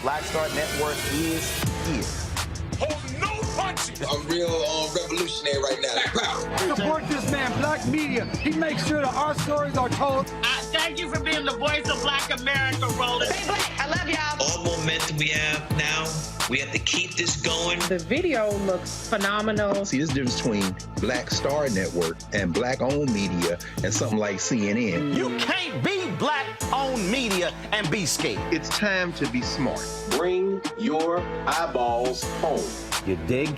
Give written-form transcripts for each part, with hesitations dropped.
Black Star Network is here. Hold no punches. I'm real revolutionary right now. Support this man, Black Media. He makes sure that our stories are told. Thank you for being the voice of Black America, Roland. Stay black. I love y'all. All momentum we have now, we have to keep this going. The video looks phenomenal. See, there's a difference between Black Star Network and Black-owned media and something like CNN. You can't be Black-owned media and be scared. It's time to be smart. Bring your eyeballs home. You dig?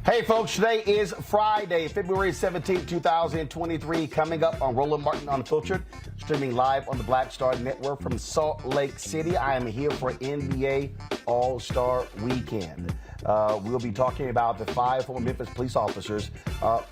Hey folks, today is Friday, February 17, 2023, coming up on Roland Martin Unfiltered, streaming live on the Black Star Network from Salt Lake City. I am here for NBA All-Star Weekend. We'll be talking about the 5 former Memphis police officers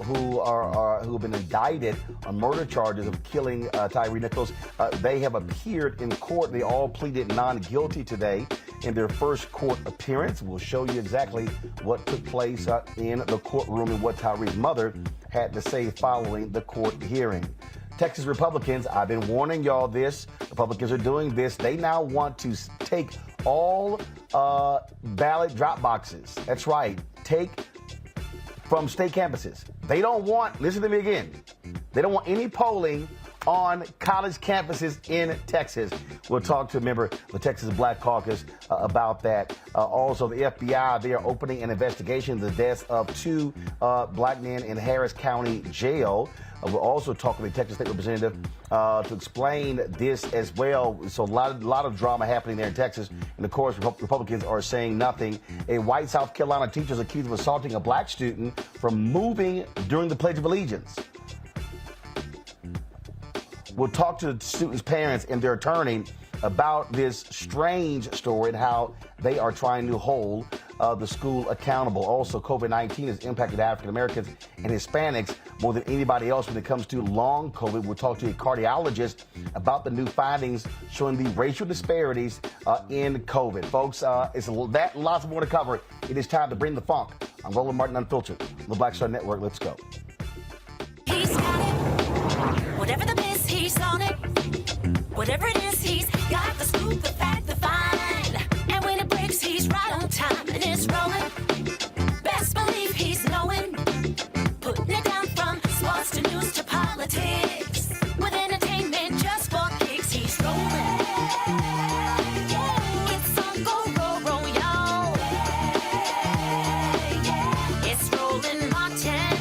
who have been indicted on murder charges of killing Tyre Nichols. They have appeared in court. They all pleaded non-guilty today in their first court appearance. We'll show you exactly what took place in the courtroom and what Tyre's mother had to say following the court hearing. Texas Republicans, I've been warning y'all this. Republicans are doing this. They now want to take all ballot drop boxes. That's right. Take from state campuses. They don't want, listen to me again, they don't want any polling on college campuses in Texas. We'll talk to a member of the Texas Black Caucus about that. Also, the FBI, they are opening an investigation into the deaths of 2 black men in Harris County Jail. We'll also talk with the Texas State Representative to explain this as well. So a lot of drama happening there in Texas. And of course, Republicans are saying nothing. A white South Carolina teacher is accused of assaulting a black student from moving during the Pledge of Allegiance. We'll talk to the students' parents and their attorney about this strange story and how they are trying to hold the school accountable. Also, COVID-19 has impacted African Americans and Hispanics more than anybody else when it comes to long COVID. We'll talk to a cardiologist about the new findings showing the racial disparities in COVID. Folks, it's that and lots more to cover. It is time to bring the funk. I'm Roland Martin Unfiltered on the Black Star Network. Let's go. He's got it. Whatever the miss, he's on it. Whatever it is, he's got the scoop, the fact, the find. And when it breaks, he's right on time and it's rolling. Best believe he's knowing. Putting it down from sports to news to politics. With entertainment just for kicks, he's rolling. It's on go, y'all. It's Roland Martin,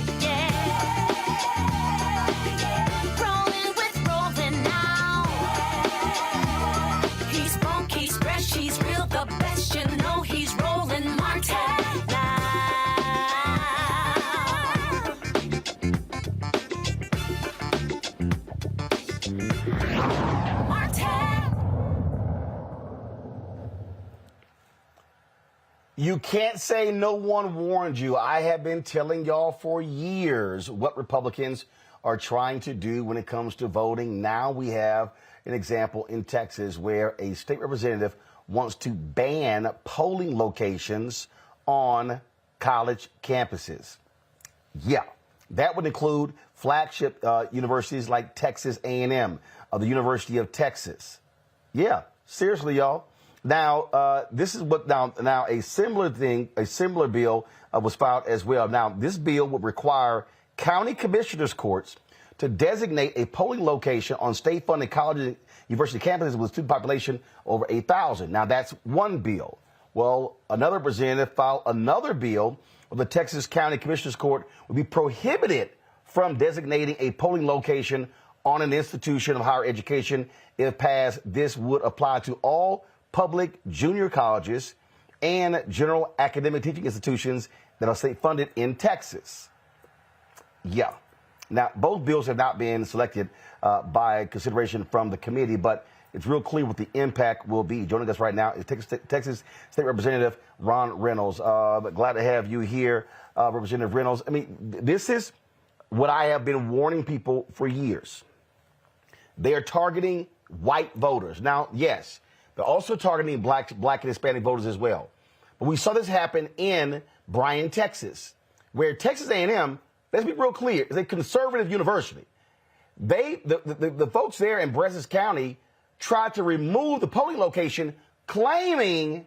rolling with Roland now. He's funky, he's fresh, he's real, the best, you know he's Roland Martin. You can't say no one warned you. I have been telling y'all for years what Republicans are trying to do when it comes to voting. Now we have an example in Texas where a state representative wants to ban polling locations on college campuses. Yeah, that would include flagship universities like Texas A&M, the University of Texas. Yeah, seriously, y'all. Now, this is what now a similar bill was filed as well. Now, this bill would require county commissioners' courts to designate a polling location on state-funded college and university campuses with a student population over 8,000. Now, that's one bill. Well, another representative filed another bill where the Texas County Commissioners Court would be prohibited from designating a polling location on an institution of higher education. If passed, this would apply to all public junior colleges and general academic teaching institutions that are state-funded in Texas. Yeah. Now, both bills have not been selected by consideration from the committee, but it's real clear what the impact will be. Joining us right now is Texas State Representative Ron Reynolds. Glad to have you here, Representative Reynolds. I mean, this is what I have been warning people for years. They are targeting white voters. Now, yes, they're also targeting black and Hispanic voters as well. But we saw this happen in Bryan, Texas, where Texas A&M, let's be real clear, is a conservative university. The folks there in Brazos County tried to remove the polling location, claiming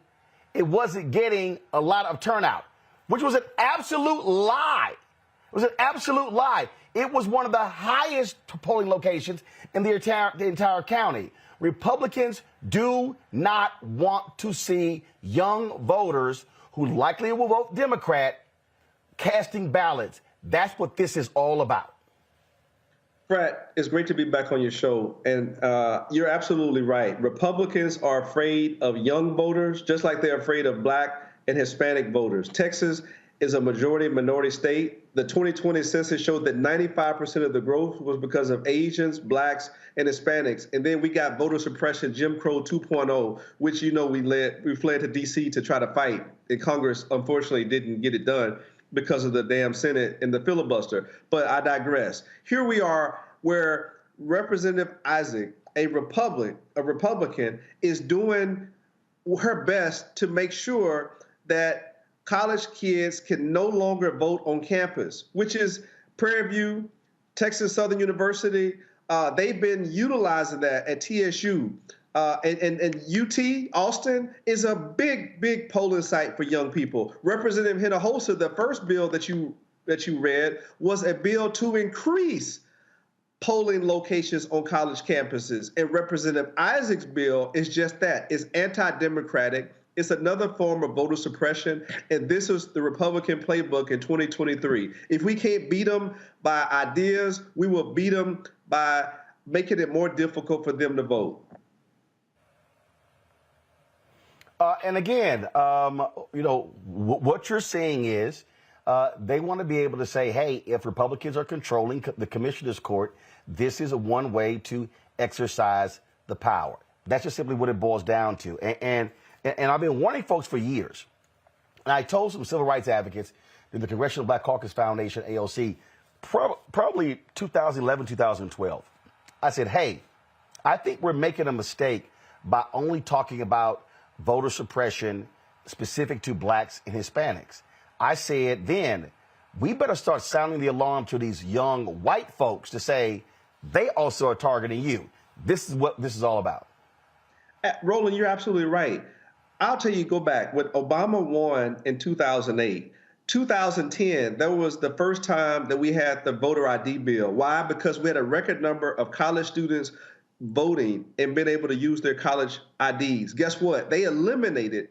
it wasn't getting a lot of turnout, which was an absolute lie. It was an absolute lie. It was one of the highest polling locations in the entire county. Republicans do not want to see young voters who likely will vote Democrat casting ballots. That's what this is all about. Brett, it's great to be back on your show. And you're absolutely right. Republicans are afraid of young voters, just like they're afraid of black and Hispanic voters. Texas is a majority-minority state. The 2020 census showed that 95% of the growth was because of Asians, blacks, and Hispanics. And then we got voter suppression, Jim Crow 2.0, which, you know, we fled to D.C. to try to fight. And Congress, unfortunately, didn't get it done because of the damn Senate and the filibuster. But I digress. Here we are where Representative Isaac, a Republican, is doing her best to make sure that college kids can no longer vote on campus, which is Prairie View, Texas Southern University. They've been utilizing that at TSU. And UT, Austin, is a big polling site for young people. Representative Hinojosa, the first bill that you read was a bill to increase polling locations on college campuses. And Representative Isaac's bill is just that. It's anti-democratic. It's another form of voter suppression. And this is the Republican playbook in 2023. If we can't beat them by ideas, we will beat them by making it more difficult for them to vote. And again, you know, what you're saying is they want to be able to say, hey, if Republicans are controlling the commissioner's court, this is one way to exercise the power. That's just simply what it boils down to. And I've been warning folks for years. And I told some civil rights advocates in the Congressional Black Caucus Foundation, AOC, probably 2011, 2012. I said, hey, I think we're making a mistake by only talking about voter suppression specific to blacks and Hispanics. I said then, we better start sounding the alarm to these young white folks to say they also are targeting you. This is what this is all about. Roland, you're absolutely right. I'll tell you, go back. When Obama won in 2008, 2010, that was the first time that we had the voter ID bill. Why? Because we had a record number of college students voting and being able to use their college IDs. Guess what? They eliminated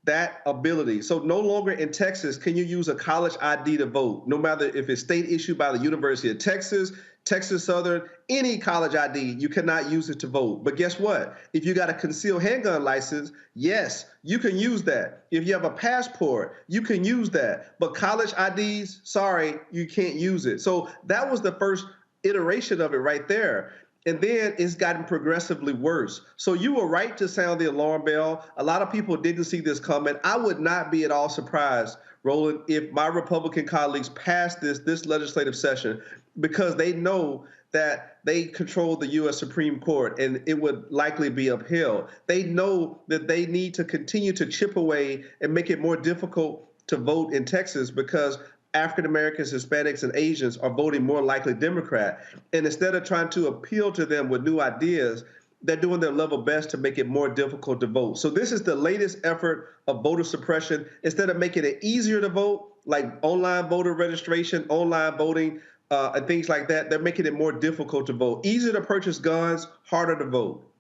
that ability. So no longer in Texas can you use a college ID to vote, no matter if it's state issued by the University of Texas, Texas Southern, any college ID, you cannot use it to vote. But guess what? If you got a concealed handgun license, yes, you can use that. If you have a passport, you can use that. But college IDs, sorry, you can't use it. So that was the first iteration of it right there. And then it's gotten progressively worse. So you were right to sound the alarm bell. A lot of people didn't see this coming. I would not be at all surprised, Roland, if my Republican colleagues passed this legislative session, because they know that they control the U.S. Supreme Court and it would likely be upheld. They know that they need to continue to chip away and make it more difficult to vote in Texas because African Americans, Hispanics, and Asians are voting more likely Democrat. And instead of trying to appeal to them with new ideas, they're doing their level best to make it more difficult to vote. So this is the latest effort of voter suppression. Instead of making it easier to vote, like online voter registration, online voting, and things like that, they're making it more difficult to vote. Easier to purchase guns, harder to vote.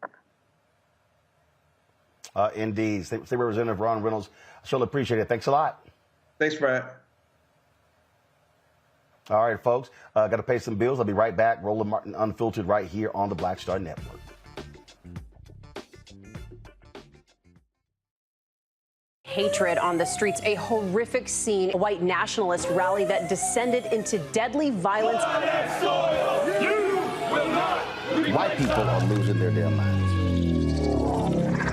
Indeed. State Representative Ron Reynolds, I surely appreciate it. Thanks a lot. Thanks, Brad. All right, folks, got to pay some bills. I'll be right back. Roland Martin Unfiltered right here on the Black Star Network. Hatred on the streets, a horrific scene, a white nationalist rally that descended into deadly violence. White people are losing their damn minds.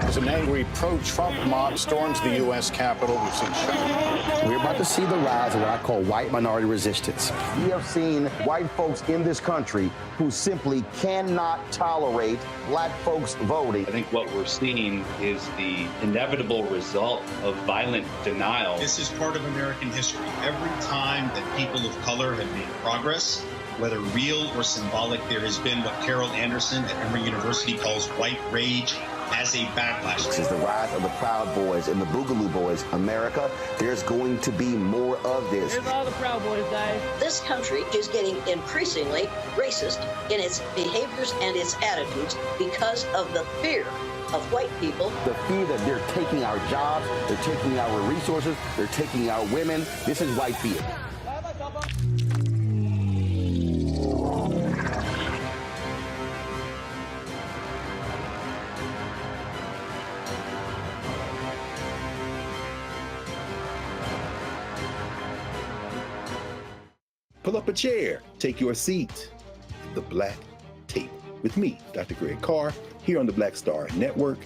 As an angry pro-Trump mob storms the U.S. Capitol, we've seen shooting. We're about to see the rise of what I call white minority resistance. We have seen white folks in this country who simply cannot tolerate black folks voting. I think what we're seeing is the inevitable result of violent denial. This is part of American history. Every time that people of color have made progress, whether real or symbolic, there has been what Carol Anderson at Emory University calls white rage as a backlash. This is the rise of the Proud Boys and the Boogaloo Boys. America, there's going to be more of this. Here's all the Proud Boys, guys. This country is getting increasingly racist in its behaviors and its attitudes because of the fear of white people. The fear that they're taking our jobs, they're taking our resources, they're taking our women. This is white fear. Pull up a chair, take your seat. The Black Tape with me, Dr. Greg Carr, here on the Black Star Network.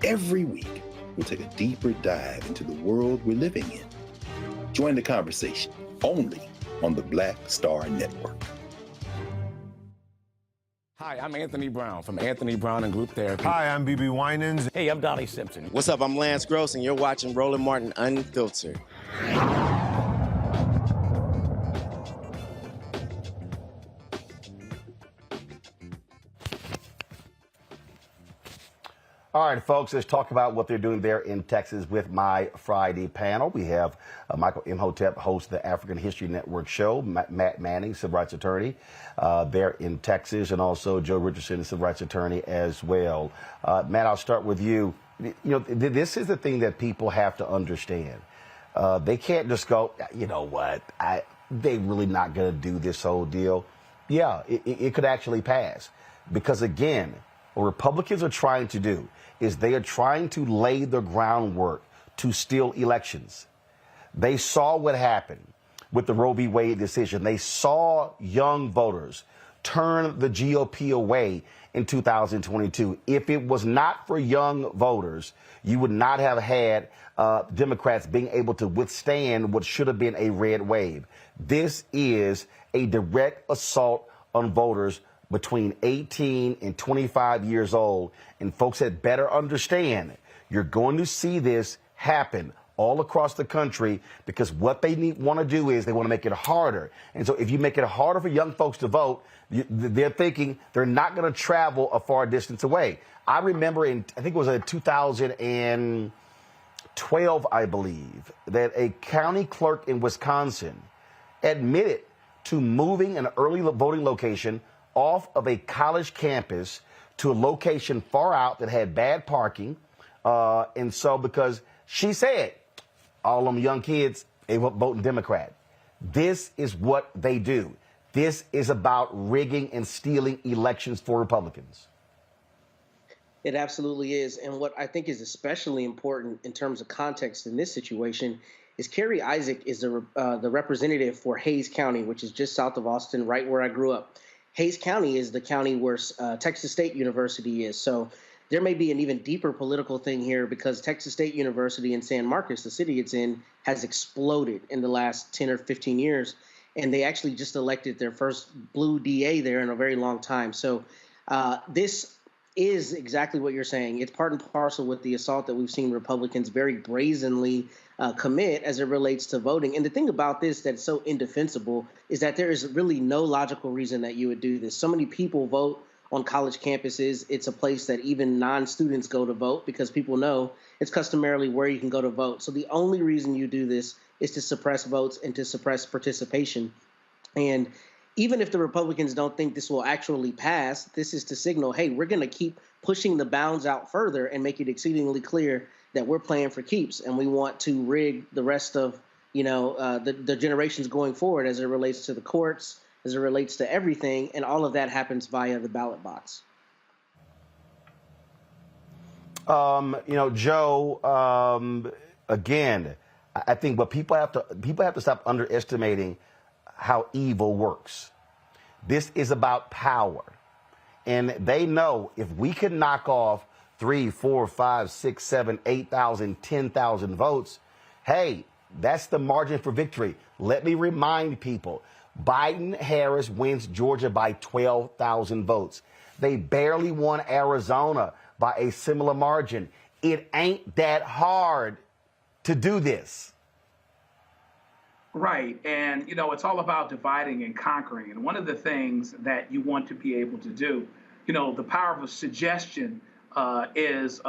Every week, we'll take a deeper dive into the world we're living in. Join the conversation only on the Black Star Network. Hi, I'm Anthony Brown from Anthony Brown and Group Therapy. Hi, I'm BB Winans. Hey, I'm Donnie Simpson. What's up? I'm Lance Gross, and you're watching Roland Martin Unfiltered. All right, folks, let's talk about what they're doing there in Texas with my Friday panel. We have Michael Imhotep, host of the African History Network show, Matt Manning, civil rights attorney there in Texas, and also Joe Richardson, civil rights attorney as well. Matt, I'll start with you. You know, this is the thing that people have to understand. They can't just go, you know what, they really not going to do this whole deal. Yeah, it could actually pass. Because, again, what Republicans are trying to do is they are trying to lay the groundwork to steal elections. They saw what happened with the Roe v. Wade decision. They saw young voters turn the GOP away in 2022. If it was not for young voters, you would not have had Democrats being able to withstand what should have been a red wave. This is a direct assault on voters between 18 and 25 years old. And folks had better understand, you're going to see this happen all across the country because what they want to do is they want to make it harder. And so if you make it harder for young folks to vote, they're thinking they're not going to travel a far distance away. I remember I think it was in 2012, I believe, that a county clerk in Wisconsin admitted to moving an early voting location off of a college campus to a location far out that had bad parking. And so because she said, all them young kids, they were voting Democrat. This is what they do. This is about rigging and stealing elections for Republicans. It absolutely is. And what I think is especially important in terms of context in this situation is Kerry Isaac is the representative for Hays County, which is just south of Austin, right where I grew up. Hayes County is the county where Texas State University is. So there may be an even deeper political thing here because Texas State University in San Marcos, the city it's in, has exploded in the last 10 or 15 years. And they actually just elected their first blue DA there in a very long time. So this is exactly what you're saying. It's part and parcel with the assault that we've seen Republicans very brazenly commit as it relates to voting. And the thing about this that's so indefensible is that there is really no logical reason that you would do this. So many people vote on college campuses. It's a place that even non-students go to vote because people know it's customarily where you can go to vote. So the only reason you do this is to suppress votes and to suppress participation. And even if the Republicans don't think this will actually pass, this is to signal, hey, we're going to keep pushing the bounds out further and make it exceedingly clear that we're playing for keeps and we want to rig the rest of, the generations going forward as it relates to the courts, as it relates to everything, and all of that happens via the ballot box. Joe, again, I think what people have to stop underestimating how evil works. This is about power. And they know if we can knock off 3, 4, 5, 6, 7, 8,000, 10,000 votes, hey, that's the margin for victory. Let me remind people, Biden-Harris wins Georgia by 12,000 votes. They barely won Arizona by a similar margin. It ain't that hard to do this. Right. And, it's all about dividing and conquering. And one of the things that you want to be able to do, the power of suggestion is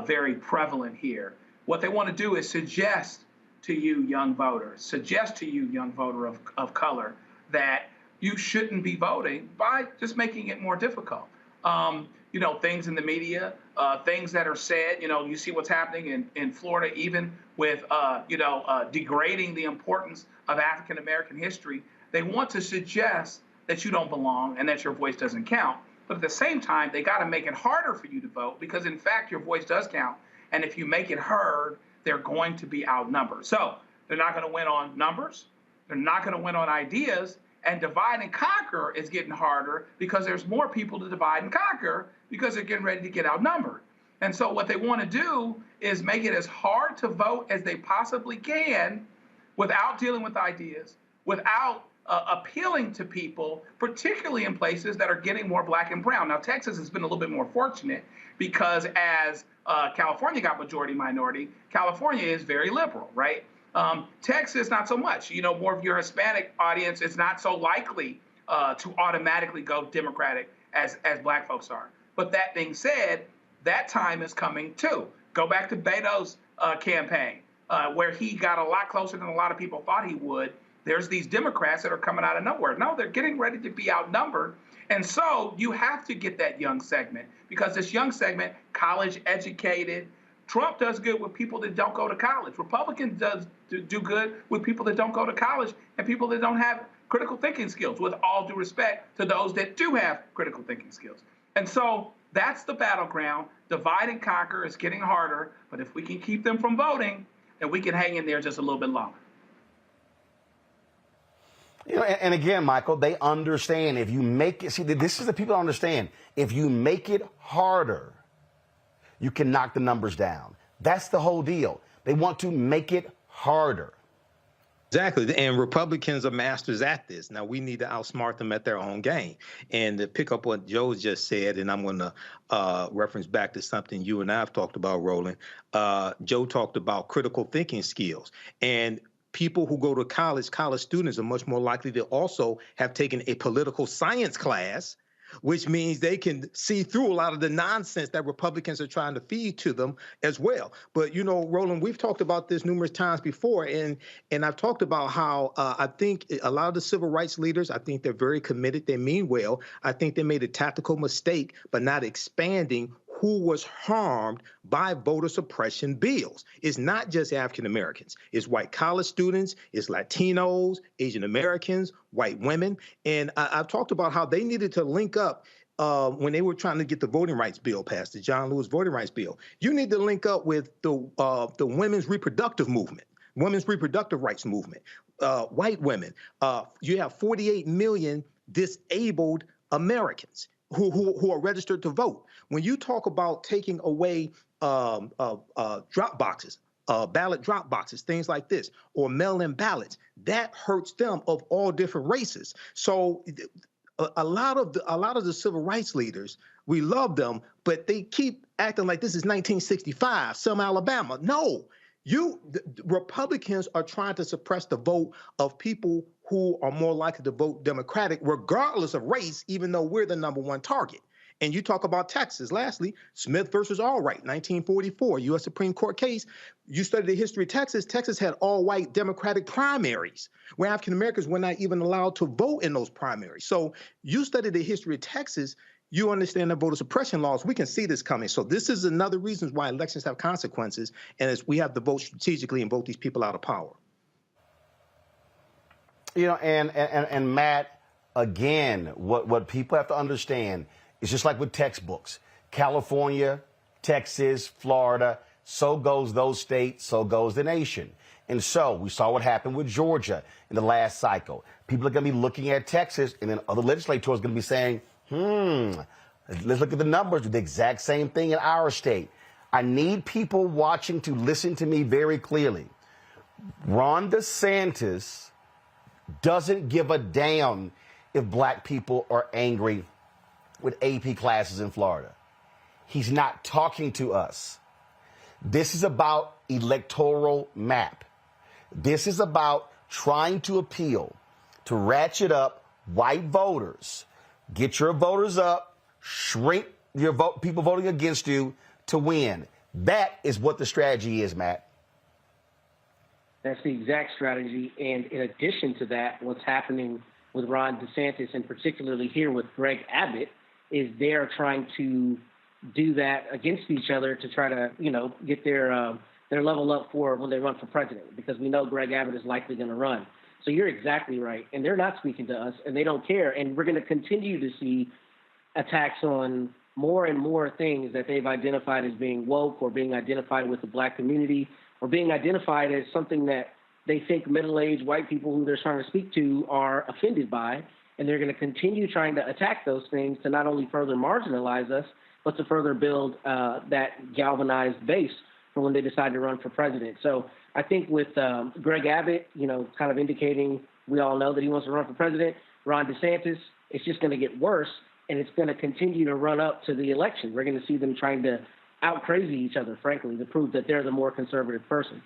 very prevalent here. What they want to do is suggest to you, young voters, suggest to you, young voter of color, that you shouldn't be voting by just making it more difficult. Things in the media, things that are said, you see what's happening in Florida, even with, degrading the importance of African-American history. They want to suggest that you don't belong and that your voice doesn't count. But at the same time, they got to make it harder for you to vote because, in fact, your voice does count. And if you make it heard, they're going to be outnumbered. So they're not going to win on numbers. They're not going to win on ideas. And divide and conquer is getting harder because there's more people to divide and conquer because they're getting ready to get outnumbered. And so what they want to do is make it as hard to vote as they possibly can without dealing with ideas, without appealing to people, particularly in places that are getting more black and brown. Now, Texas has been a little bit more fortunate because as California got majority minority, California is very liberal, right? Texas, not so much. More of your Hispanic audience is not so likely to automatically go Democratic as black folks are. But that being said, that time is coming too. Go back to Beto's campaign, where he got a lot closer than a lot of people thought he would. There's these Democrats that are coming out of nowhere. No, they're getting ready to be outnumbered. And so you have to get that young segment because this young segment, college educated, Trump does good with people that don't go to college. Republicans do good with people that don't go to college and people that don't have critical thinking skills, with all due respect to those that do have critical thinking skills. And so that's the battleground. Divide and conquer is getting harder, but if we can keep them from voting, then we can hang in there just a little bit longer. And again, Michael, they understand if you make it, see, this is the people understand. If you make it harder, you can knock the numbers down. That's the whole deal. They want to make it harder. Exactly. And Republicans are masters at this. Now, we need to outsmart them at their own game. And to pick up what Joe just said, and I'm going to reference back to something you and I have talked about, Roland. Joe talked about critical thinking skills. And people who go to college students are much more likely to also have taken a political science class, which means they can see through a lot of the nonsense that Republicans are trying to feed to them as well. But, Roland, we've talked about this numerous times before, and I've talked about how I think a lot of the civil rights leaders, I think they're very committed. They mean well. I think they made a tactical mistake by not expanding who was harmed by voter suppression bills. It's not just African Americans. It's white college students, it's Latinos, Asian Americans, white women. And I've talked about how they needed to link up when they were trying to get the voting rights bill passed, the John Lewis voting rights bill. You need to link up with the women's reproductive movement, women's reproductive rights movement, white women. You have 48 million disabled Americans who are registered to vote. When you talk about taking away drop boxes, ballot drop boxes, things like this, or mail-in ballots, that hurts them of all different races. So a lot of the civil rights leaders, we love them, but they keep acting like this is 1965, Selma, Alabama. No, the Republicans are trying to suppress the vote of people who are more likely to vote Democratic, regardless of race, even though we're the #1 target. And you talk about Texas. Lastly, Smith versus Allwright, 1944, U.S. Supreme Court case. You study the history of Texas. Texas had all-white Democratic primaries where African Americans were not even allowed to vote in those primaries. So you study the history of Texas, you understand the voter suppression laws. We can see this coming. So this is another reason why elections have consequences, and it's, we have to vote strategically and vote these people out of power. You know, and Matt, again, what people have to understand is just like with textbooks, California, Texas, Florida, so goes those states, so goes the nation. And so we saw what happened with Georgia in the last cycle. People are going to be looking at Texas, and then other legislators are going to be saying, let's look at the numbers, do the exact same thing in our state. I need people watching to listen to me very clearly. Ron DeSantis doesn't give a damn if black people are angry with AP classes in Florida. He's not talking to us. This is about electoral map. This is about trying to appeal to ratchet up white voters, get your voters up, shrink your people voting against you to win. That is what the strategy is, Matt. That's the exact strategy. And in addition to that, what's happening with Ron DeSantis, and particularly here with Greg Abbott, is they're trying to do that against each other to try to, get their level up for when they run for president, because we know Greg Abbott is likely going to run. So you're exactly right. And they're not speaking to us, and they don't care. And we're going to continue to see attacks on more and more things that they've identified as being woke, or being identified with the black community, or being identified as something that they think middle-aged white people who they're trying to speak to are offended by. And they're going to continue trying to attack those things to not only further marginalize us, but to further build that galvanized base for when they decide to run for president. So I think with Greg Abbott, kind of indicating, we all know that he wants to run for president. Ron DeSantis, it's just going to get worse, and it's going to continue to run up to the election. We're going to see them trying to out-crazy each other, frankly, to prove that they're the more conservative person.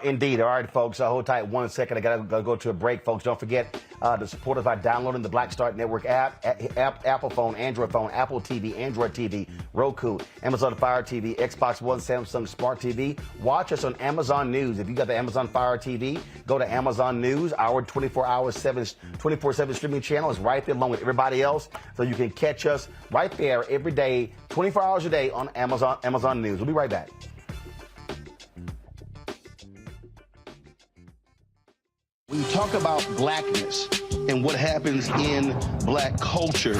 Indeed. All right, folks, hold tight 1 second. I got to go to a break, folks. Don't forget to support us by downloading the Black Start Network app, Apple phone, Android phone, Apple TV, Android TV, Roku, Amazon Fire TV, Xbox One, Samsung Smart TV. Watch us on Amazon News. If you got the Amazon Fire TV, go to Amazon News. Our 24/7 streaming channel is right there along with everybody else. So you can catch us right there every day, 24 hours a day on Amazon News. We'll be right back. When you talk about blackness and what happens in black culture,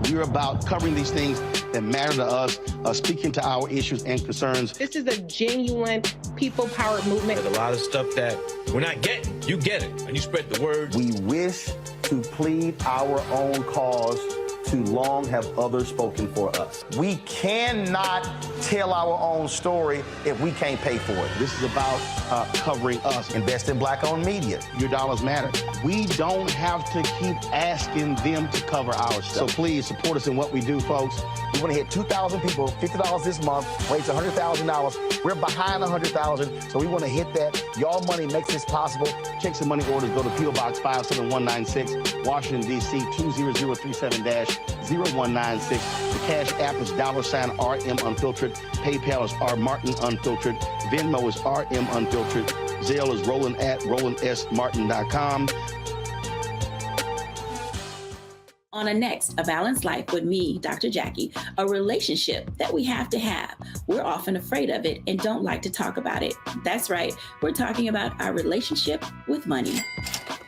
we're about covering these things that matter to us, speaking to our issues and concerns. This is a genuine people-powered movement. There's a lot of stuff that we're not getting. You get it, and you spread the word. We wish to plead our own cause. Too long have others spoken for us. We cannot tell our own story if we can't pay for it. This is about covering us. Invest in black-owned media. Your dollars matter. We don't have to keep asking them to cover our stuff. So please support us in what we do, folks. We want to hit 2,000 people, $50 this month, raise $100,000. We're behind $100,000, so we want to hit that. Y'all money makes this possible. Check some money orders. Go to P.O. Box 57196, Washington, D.C. 20037-0196. The Cash App is $RM Unfiltered. PayPal is R Martin Unfiltered. Venmo is RM Unfiltered. Zelle is Roland at RolandSMartin.com. On a next, A Balanced Life with me, Dr. Jackie, a relationship that we have to have. We're often afraid of it and don't like to talk about it. That's right, we're talking about our relationship with money.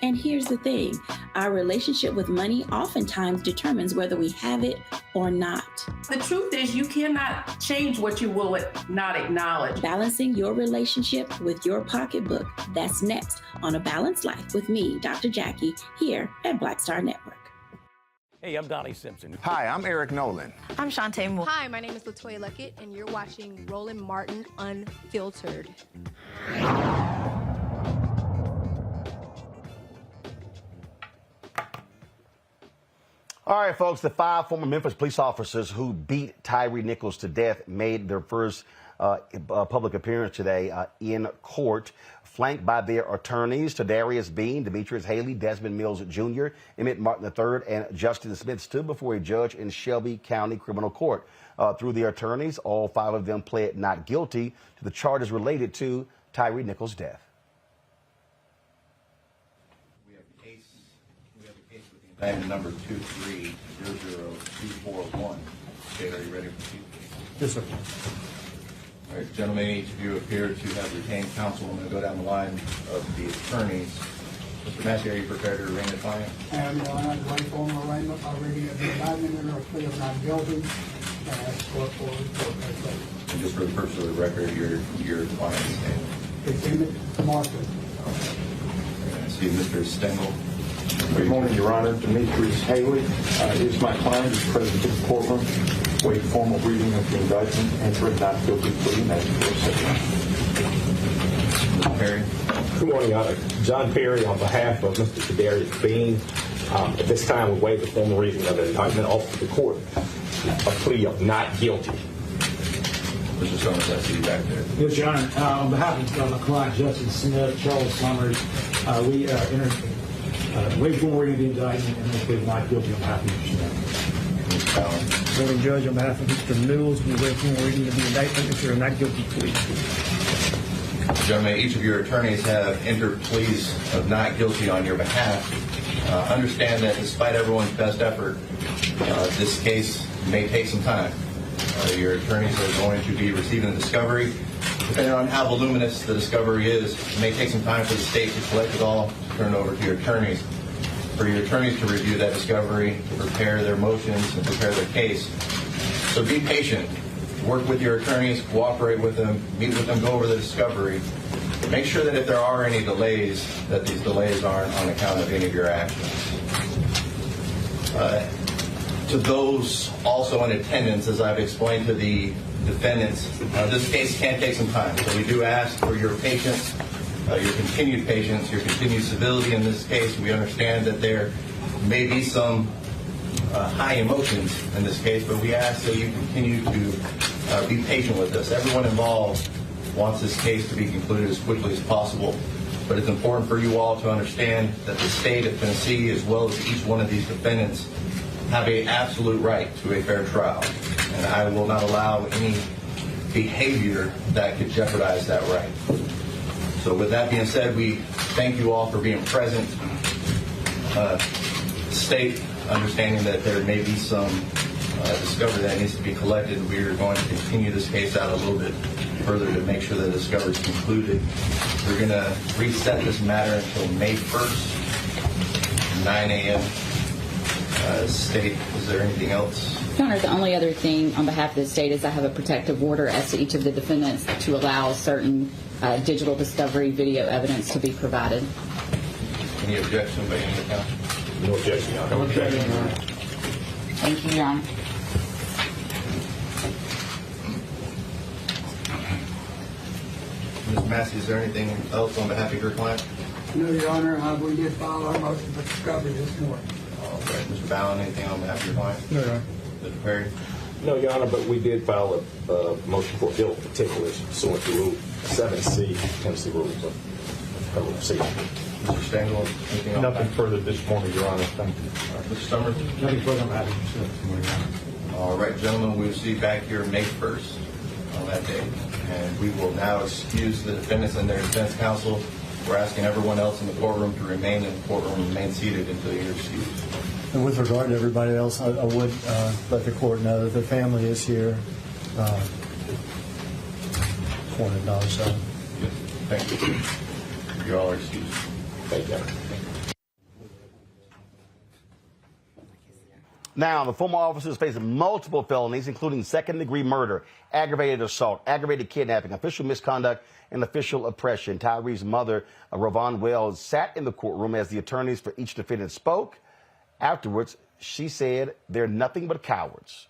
And here's the thing, our relationship with money oftentimes determines whether we have it or not. The truth is you cannot change what you will not acknowledge. Balancing your relationship with your pocketbook. That's next on A Balanced Life with me, Dr. Jackie, here at Black Star Network. Hey, I'm Donnie Simpson. Hi, I'm Eric Nolan. I'm Shantae Moore. Hi, my name is LaToya Luckett, and you're watching Roland Martin Unfiltered. All right, folks, the 5 former Memphis police officers who beat Tyre Nichols to death made their first public appearance today in court, flanked by their attorneys, Tadarius Bean, Demetrius Haley, Desmond Mills Jr., Emmett Martin III, and Justin Smith stood before a judge in Shelby County Criminal Court. Through their attorneys, all 5 of them pled not guilty to the charges related to Tyre Nichols' death. Item number 2300241. State, are you ready to proceed? Yes, sir. All right, gentlemen, each of you appear to have retained counsel. I'm going to go down the line of the attorneys. Mr. Massey, are you prepared to arraign the client? I am, Your Honor. The right form of arraignment already has been indictment or plea of not guilty. And I ask for report as well. And just for the purpose of the record, your client's name? It's Emmett Martin. I see Mr. Stengel. Good morning, Your Honor. Demetrius Haley is my client. He's present in the courtroom. Wait formal reading of the indictment. Entering not guilty plea. And that's for a second. Mr. Perry. Good morning, Your Honor. John Perry on behalf of Mr. Tadarius Bean. At this time, we waive the formal reading of the indictment off to the court. A plea of not guilty. Mr. Summers, I see you back there. Yes, Your Honor. On behalf of my client, Justin Smith, Charles Summers, we waive formal reading of the indictment and plead not guilty on behalf of Mr. Smith. Morning, Judge. On behalf of Mr. Mills, we waive formal reading of the indictment and a not guilty plea. Gentlemen, each of your attorneys have entered pleas of not guilty on your behalf. Understand that despite everyone's best effort, this case may take some time. Your attorneys are going to be receiving the discovery. Depending on how voluminous the discovery is, it may take some time for the state to collect it all, to turn it over to your attorneys. For your attorneys to review that discovery, to prepare their motions and prepare their case. So be patient. Work with your attorneys, cooperate with them, meet with them, go over the discovery. Make sure that if there are any delays, that these delays aren't on account of any of your actions. To those also in attendance, as I've explained to the defendants, this case can take some time. So we do ask for your patience, your continued patience, your continued civility in this case. We understand that there may be some high emotions in this case, but we ask that you continue to be patient with us. Everyone involved wants this case to be concluded as quickly as possible, but it's important for you all to understand that the state of Tennessee, as well as each one of these defendants, have an absolute right to a fair trial, and I will not allow any behavior that could jeopardize that right. So with that being said, we thank you all for being present. State, understanding that there may be some discovery that needs to be collected, we are going to continue this case out a little bit further to make sure that the discovery is concluded. We're going to reset this matter until May 1st, 9 a.m. State, is there anything else? Your Honor, the only other thing on behalf of the state is I have a protective order as to each of the defendants to allow certain digital discovery video evidence to be provided. Any objection by any of the counsel? No objection, Your Honor. No objection, Your Honor. Thank you, Your Honor. Ms. Massey, is there anything else on behalf of your client? No, Your Honor. We did file our motion for discovery this morning. All right. Mr. Ballin, anything on behalf of your client? No, Your Honor. Mr. Perry? No, Your Honor, but we did file a motion for ill particulars pursuant to Rule 7C, Tennessee Rules of Criminal Procedure. Mr. Stengel, anything on Nothing further this morning, Your Honor. Thank you. All right. Mr. Summers? Nothing further on behalf of this morning, Your Honor. All right, gentlemen, we'll see you back here May 1st on that day. And we will now excuse the defendants and their defense counsel. We're asking everyone else in the courtroom to remain in the courtroom, remain seated until you're excused. And with regard to everybody else, I would let the court know that the family is here. $400. Thank you. You all are excused. Thank you. Now, the former officer is facing multiple felonies, including second-degree murder, aggravated assault, aggravated kidnapping, official misconduct, and official oppression. Tyre's mother, Ron Reynolds, sat in the courtroom as the attorneys for each defendant spoke. Afterwards, she said they're nothing but cowards.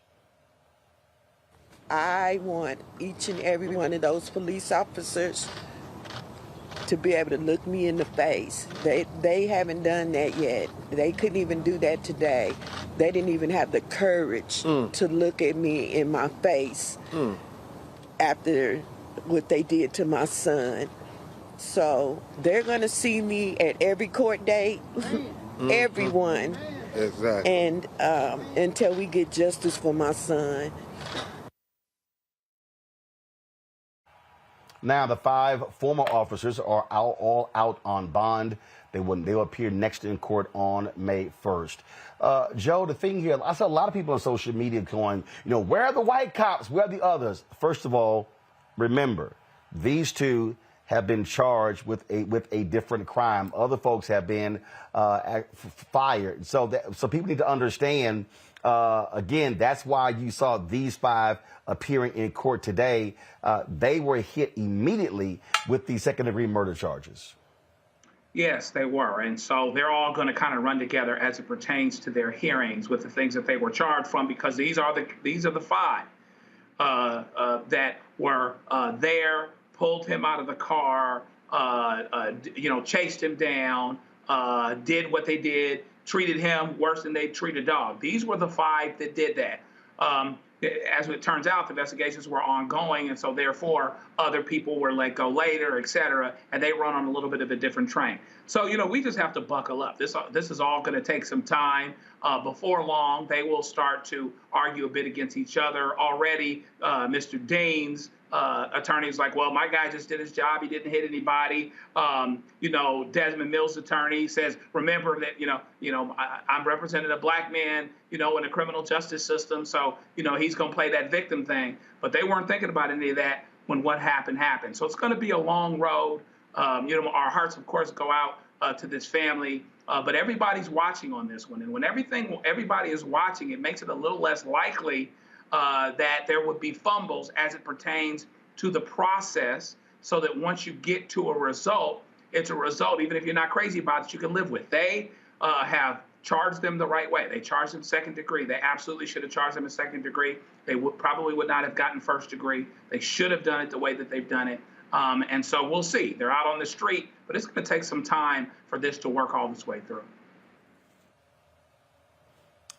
I want each and every one of those police officers to be able to look me in the face. They haven't done that yet. They couldn't even do that today. They didn't even have the courage to look at me in my face after what they did to my son. So they're going to see me at every court date, everyone. Exactly. And until we get justice for my son. Now, the 5 former officers are all out on bond. They'll appear next in court on May 1st. Joe, the thing here, I saw a lot of people on social media going, where are the white cops? Where are the others? First of all, remember, these 2 have been charged with a different crime. Other folks have been fired. So people need to understand. Again, that's why you saw these 5 appearing in court today. They were hit immediately with the second-degree murder charges. Yes, they were. And so they're all going to kind of run together as it pertains to their hearings with the things that they were charged from, because these are the 5 that were there, pulled him out of the car, chased him down, did what they did, treated him worse than they treat a dog. These were the 5 that did that. As it turns out, the investigations were ongoing, and so therefore other people were let go later, et cetera, and they run on a little bit of a different train. So, we just have to buckle up. This is all going to take some time. Before long, they will start to argue a bit against each other. Already, Mr. Dean's attorney's like, well, my guy just did his job. He didn't hit anybody. Desmond Mills' attorney says, remember that, I'm representing a black man, in the criminal justice system. So, he's going to play that victim thing. But they weren't thinking about any of that when what happened. So it's going to be a long road. Our hearts, of course, go out to this family. But everybody's watching on this one. And when everybody is watching, it makes it a little less likely that there would be fumbles as it pertains to the process, so that once you get to a result, it's a result, even if you're not crazy about it, you can live with. They have charged them the right way. They charged them second degree. They absolutely should have charged them in second degree. They probably would not have gotten first degree. They should have done it the way that they've done it. And so we'll see. They're out on the street, but it's going to take some time for this to work all this way through.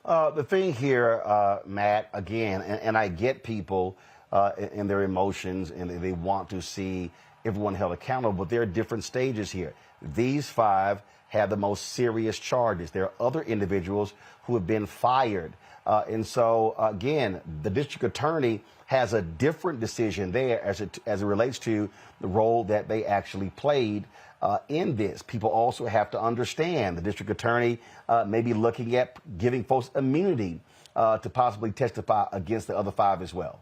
The thing here, Matt, again, and I get people and their emotions, and they want to see everyone held accountable, but there are different stages here. These 5 have the most serious charges. There are other individuals who have been fired. And so, again, the district attorney has a different decision there as it relates to the role that they actually played in this. People also have to understand the district attorney may be looking at giving folks immunity to possibly testify against the other 5 as well.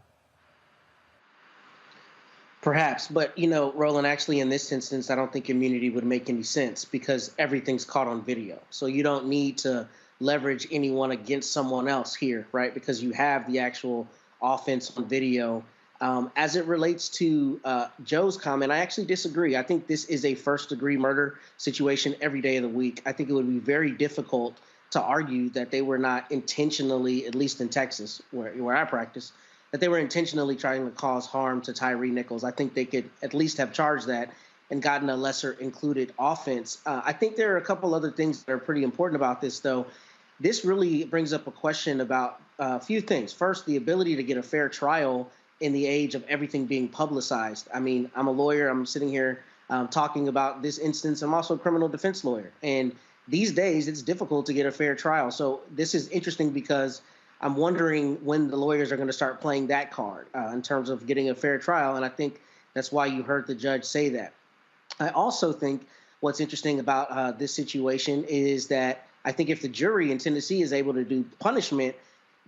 Perhaps, but Roland, actually in this instance, I don't think immunity would make any sense because everything's caught on video. So you don't need to leverage anyone against someone else here, right? Because you have the actual offense on video. As it relates to Joe's comment, I actually disagree. I think this is a first-degree murder situation every day of the week. I think it would be very difficult to argue that they were not intentionally, at least in Texas, where I practice, that they were intentionally trying to cause harm to Tyre Nichols. I think they could at least have charged that and gotten a lesser included offense. I think there are a couple other things that are pretty important about this, though. This really brings up a question about a few things. First, the ability to get a fair trial in the age of everything being publicized. I mean, I'm a lawyer. I'm sitting here talking about this instance. I'm also a criminal defense lawyer. And these days, it's difficult to get a fair trial. So this is interesting because I'm wondering when the lawyers are going to start playing that card in terms of getting a fair trial. And I think that's why you heard the judge say that. I also think what's interesting about this situation is that I think if the jury in Tennessee is able to do punishment,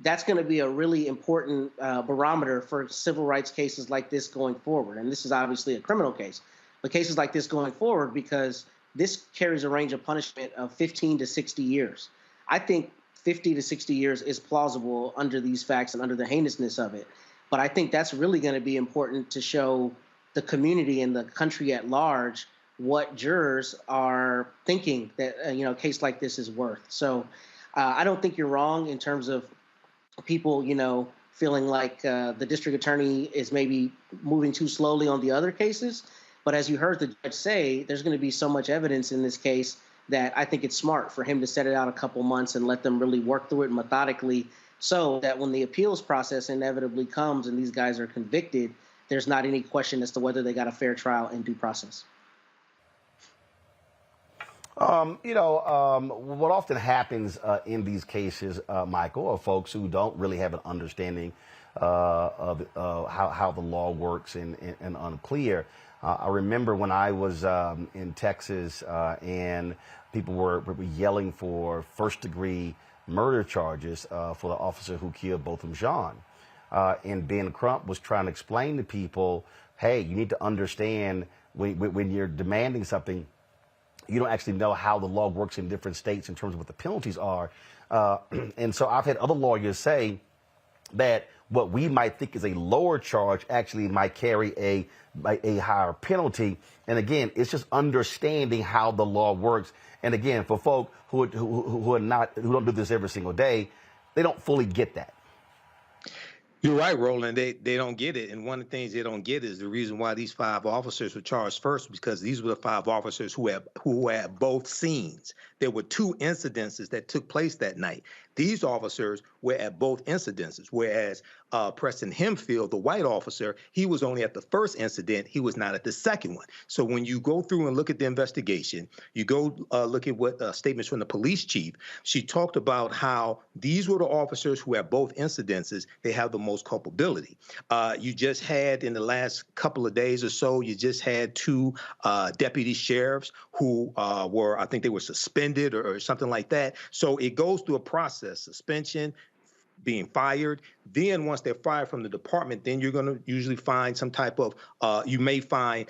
that's going to be a really important barometer for civil rights cases like this going forward. And this is obviously a criminal case, but cases like this going forward, because this carries a range of punishment of 15 to 60 years. I think 50 to 60 years is plausible under these facts and under the heinousness of it. But I think that's really going to be important to show the community and the country at large what jurors are thinking that a case like this is worth. So I don't think you're wrong in terms of people, feeling like the district attorney is maybe moving too slowly on the other cases. But as you heard the judge say, there's going to be so much evidence in this case that I think it's smart for him to set it out a couple months and let them really work through it methodically, so that when the appeals process inevitably comes and these guys are convicted, there's not any question as to whether they got a fair trial and due process. What often happens in these cases, Michael, are folks who don't really have an understanding of how the law works and unclear. I remember when I was in Texas and people were yelling for first-degree murder charges for the officer who killed Botham Jean. And Ben Crump was trying to explain to people, hey, you need to understand when you're demanding something, you don't actually know how the law works in different states in terms of what the penalties are. And so I've had other lawyers say that what we might think is a lower charge actually might carry a higher penalty. And again, it's just understanding how the law works. And again, for folk who don't do this every single day, they don't fully get that. You're right, Roland. They don't get it. And one of the things they don't get is the reason why these 5 officers were charged first, because these were the 5 officers who had both scenes. There were 2 incidences that took place that night. These officers were at both incidences, whereas Preston Hemfield, the white officer, he was only at the first incident. He was not at the second one. So when you go through and look at the investigation, you go look at what statements from the police chief, she talked about how these were the officers who had both incidences. They have the most culpability. You just had, in the last couple of days or so, you just had 2 deputy sheriffs who were, I think they were suspended or something like that. So it goes through a process, suspension, being fired. Then once they're fired from the department, then you're going to usually find some type of, you may find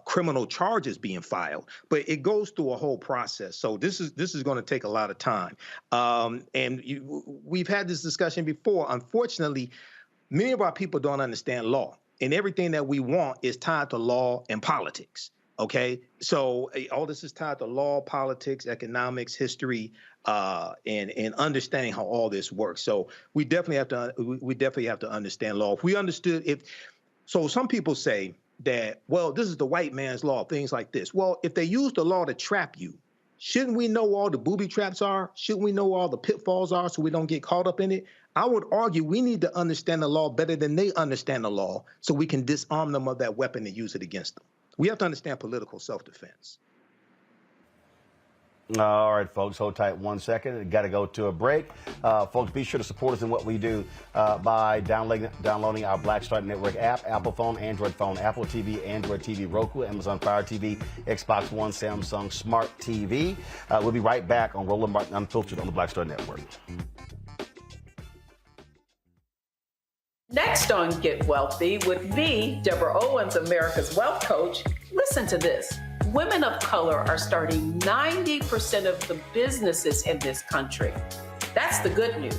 criminal charges being filed. But it goes through a whole process. So this is going to take a lot of time. We've had this discussion before. Unfortunately, many of our people don't understand law. And everything that we want is tied to law and politics. Okay, so all this is tied to law, politics, economics, history, and understanding how all this works. So we definitely have to understand law. If we understood, so some people say that, well, this is the white man's law, things like this. Well, if they use the law to trap you, shouldn't we know all the booby traps are? Shouldn't we know all the pitfalls are so we don't get caught up in it? I would argue we need to understand the law better than they understand the law so we can disarm them of that weapon and use it against them. We have to understand political self-defense. All right, folks, hold tight 1 second. Got to go to a break. Folks, be sure to support us in what we do by downloading our Black Star Network app, Apple phone, Android phone, Apple TV, Android TV, Roku, Amazon Fire TV, Xbox One, Samsung Smart TV. We'll be right back on Roland Martin Unfiltered on the Black Star Network. Next on Get Wealthy with me, Deborah Owens, America's Wealth Coach. Listen to this. Women of color are starting 90% of the businesses in this country. That's the good news.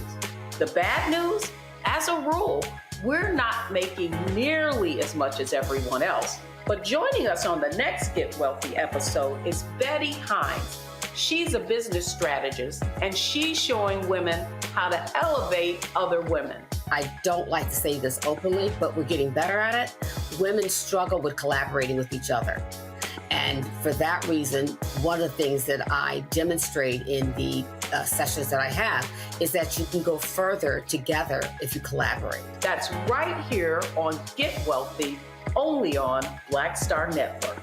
The bad news, as a rule, we're not making nearly as much as everyone else. But joining us on the next Get Wealthy episode is Betty Hines. She's a business strategist, and she's showing women how to elevate other women. I don't like to say this openly, but we're getting better at it. Women struggle with collaborating with each other. And for that reason, one of the things that I demonstrate in the sessions that I have is that you can go further together if you collaborate. That's right here on Get Wealthy, only on Black Star Network.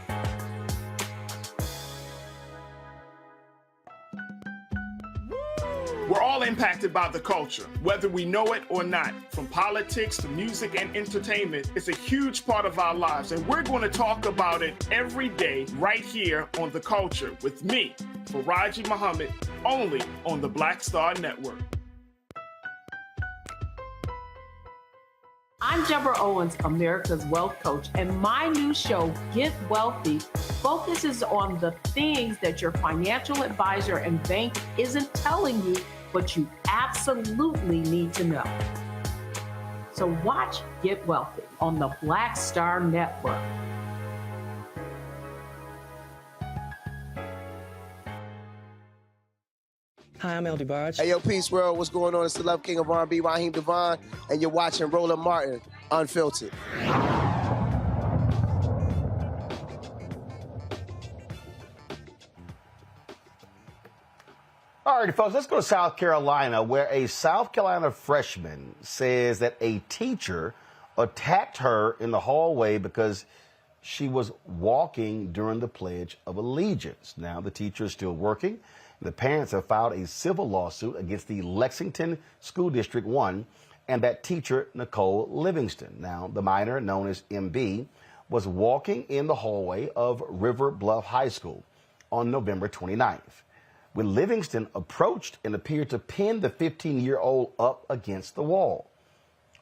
We're all impacted by the culture, whether we know it or not. From politics to music and entertainment, it's a huge part of our lives, and we're going to talk about it every day right here on The Culture with me, Faraji Muhammad, only on the Black Star Network. I'm Deborah Owens, America's Wealth Coach, and my new show, Get Wealthy, focuses on the things that your financial advisor and bank isn't telling you what you absolutely need to know. So watch Get Wealthy on the Black Star Network. Hi, I'm El DeBarge. Hey, yo, Peace World. What's going on? It's the Love King of R&B, Raheem Devon, and you're watching Roland Martin, Unfiltered. All right, folks, let's go to South Carolina, where a South Carolina freshman says that a teacher attacked her in the hallway because she was walking during the Pledge of Allegiance. Now, the teacher is still working. The parents have filed a civil lawsuit against the Lexington School District 1 and that teacher, Nicole Livingston. Now, the minor, known as MB, was walking in the hallway of River Bluff High School on November 29th when Livingston approached and appeared to pin the 15-year-old up against the wall.